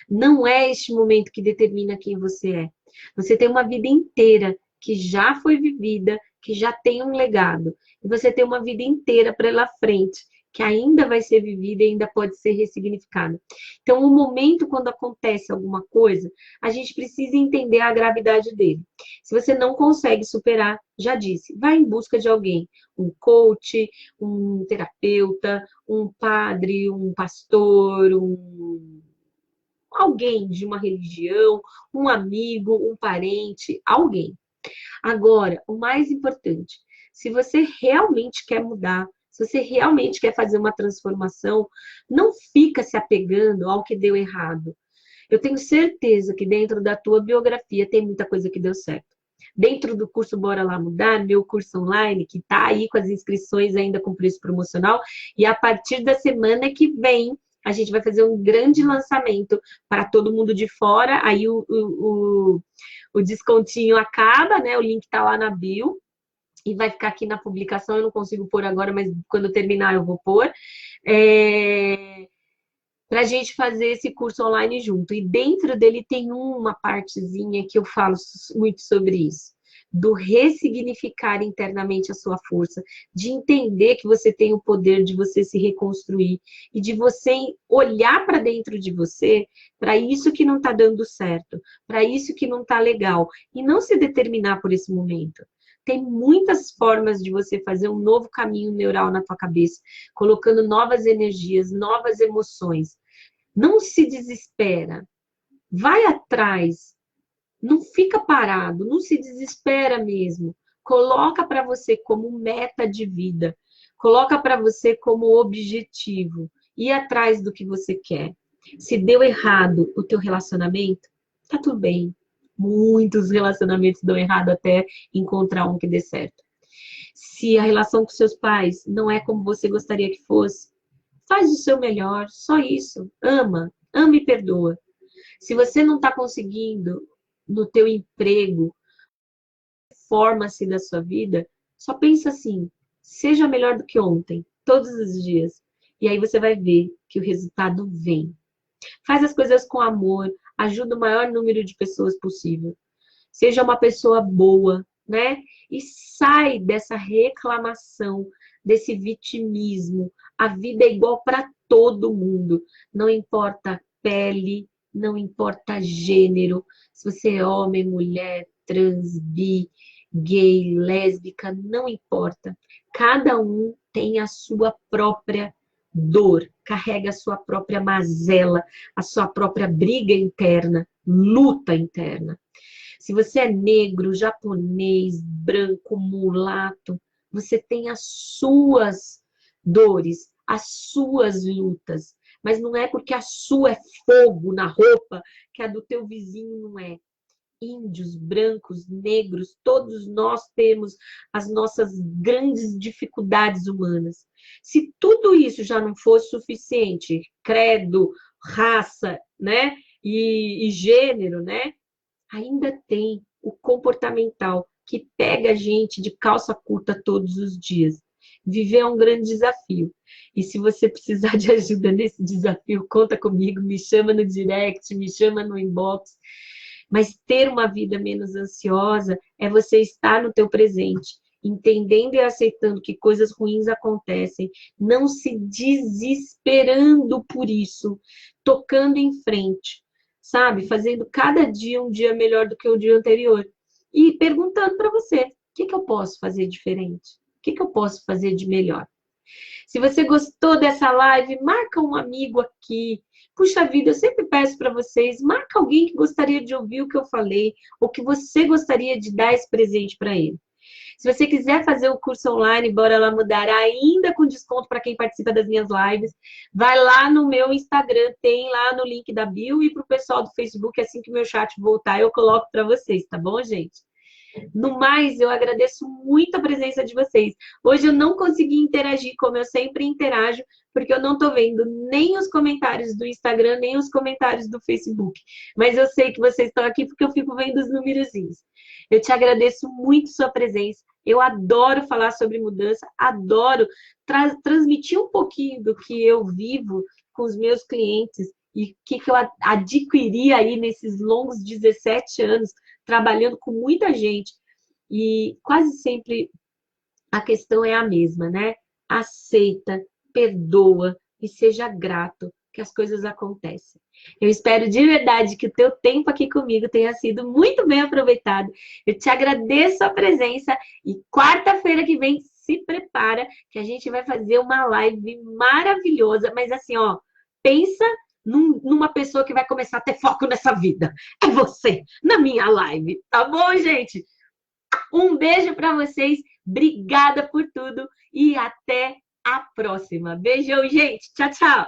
Não é este momento que determina quem você é. Você tem uma vida inteira que já foi vivida, que já tem um legado. E você tem uma vida inteira pela frente, que ainda vai ser vivida e ainda pode ser ressignificada. Então, o momento quando acontece alguma coisa, a gente precisa entender a gravidade dele. Se você não consegue superar, já disse, vai em busca de alguém, um coach, um terapeuta, um padre, um pastor, alguém de uma religião, um amigo, um parente, alguém. Agora, o mais importante, se você realmente quer mudar, se você realmente quer fazer uma transformação, não fica se apegando ao que deu errado. Eu tenho certeza que dentro da tua biografia tem muita coisa que deu certo. Dentro do curso Bora Lá Mudar, meu curso online, que está aí com as inscrições ainda com preço promocional, e a partir da semana que vem, a gente vai fazer um grande lançamento para todo mundo de fora, aí o descontinho acaba, né? O link está lá na bio, e vai ficar aqui na publicação, eu não consigo pôr agora, mas quando eu terminar eu vou pôr. Para a gente fazer esse curso online junto. E dentro dele tem uma partezinha que eu falo muito sobre isso. Do ressignificar internamente a sua força, de entender que você tem o poder de você se reconstruir e de você olhar para dentro de você, para isso que não está dando certo, para isso que não está legal, e não se determinar por esse momento. Tem muitas formas de você fazer um novo caminho neural na tua cabeça, colocando novas energias, novas emoções. Não se desespera. Vai atrás. Não fica parado, não se desespera mesmo. Coloca para você como meta de vida. Coloca para você como objetivo. Ir atrás do que você quer. Se deu errado o teu relacionamento, tá tudo bem. Muitos relacionamentos dão errado até encontrar um que dê certo. Se a relação com seus pais não é como você gostaria que fosse, faz o seu melhor, só isso. Ama e perdoa. Se você não está conseguindo no teu emprego, forma-se da sua vida, só pensa assim, seja melhor do que ontem, todos os dias. E aí você vai ver que o resultado vem. Faz as coisas com amor, ajuda o maior número de pessoas possível. Seja uma pessoa boa, né? E sai dessa reclamação, desse vitimismo. A vida é igual para todo mundo. Não importa pele, não importa gênero. Se você é homem, mulher, trans, bi, gay, lésbica, não importa. Cada um tem a sua própria dor, carrega a sua própria mazela, a sua própria briga interna, luta interna. Se você é negro, japonês, branco, mulato, você tem as suas dores, as suas lutas. Mas não é porque a sua é fogo na roupa que a do teu vizinho não é. Índios, brancos, negros, todos nós temos as nossas grandes dificuldades humanas. Se tudo isso já não fosse suficiente, credo, raça, né, e gênero, né, ainda tem o comportamental que pega a gente de calça curta todos os dias. Viver é um grande desafio. E se você precisar de ajuda nesse desafio, conta comigo, me chama no direct, me chama no inbox. Mas ter uma vida menos ansiosa é você estar no teu presente, entendendo e aceitando que coisas ruins acontecem, não se desesperando por isso, tocando em frente, sabe? Fazendo cada dia um dia melhor do que o dia anterior. E perguntando para você, o que eu posso fazer diferente? O que eu posso fazer de melhor? Se você gostou dessa live, marca um amigo aqui. Puxa vida, eu sempre peço para vocês, marca alguém que gostaria de ouvir o que eu falei, ou que você gostaria de dar esse presente para ele. Se você quiser fazer o curso online, Bora Lá Mudar, ainda com desconto para quem participa das minhas lives, vai lá no meu Instagram, tem lá no link da bio, e para o pessoal do Facebook, assim que o meu chat voltar, eu coloco para vocês, tá bom, gente? No mais, eu agradeço muito a presença de vocês. Hoje eu não consegui interagir como eu sempre interajo, porque eu não estou vendo nem os comentários do Instagram, nem os comentários do Facebook. Mas eu sei que vocês estão aqui porque eu fico vendo os numerozinhos. Eu te agradeço muito sua presença. Eu adoro falar sobre mudança, adoro transmitir um pouquinho do que eu vivo com os meus clientes e o que eu adquiri aí nesses longos 17 anos trabalhando com muita gente. E quase sempre a questão é a mesma, né? Aceita, perdoa e seja grato que as coisas acontecem. Eu espero de verdade que o teu tempo aqui comigo tenha sido muito bem aproveitado. Eu te agradeço a presença e quarta-feira que vem se prepara que a gente vai fazer uma live maravilhosa, mas assim, ó, pensa numa pessoa que vai começar a ter foco nessa vida. É você, na minha live, tá bom, gente? Um beijo para vocês, obrigada por tudo e até a próxima. Beijão, gente. Tchau, tchau.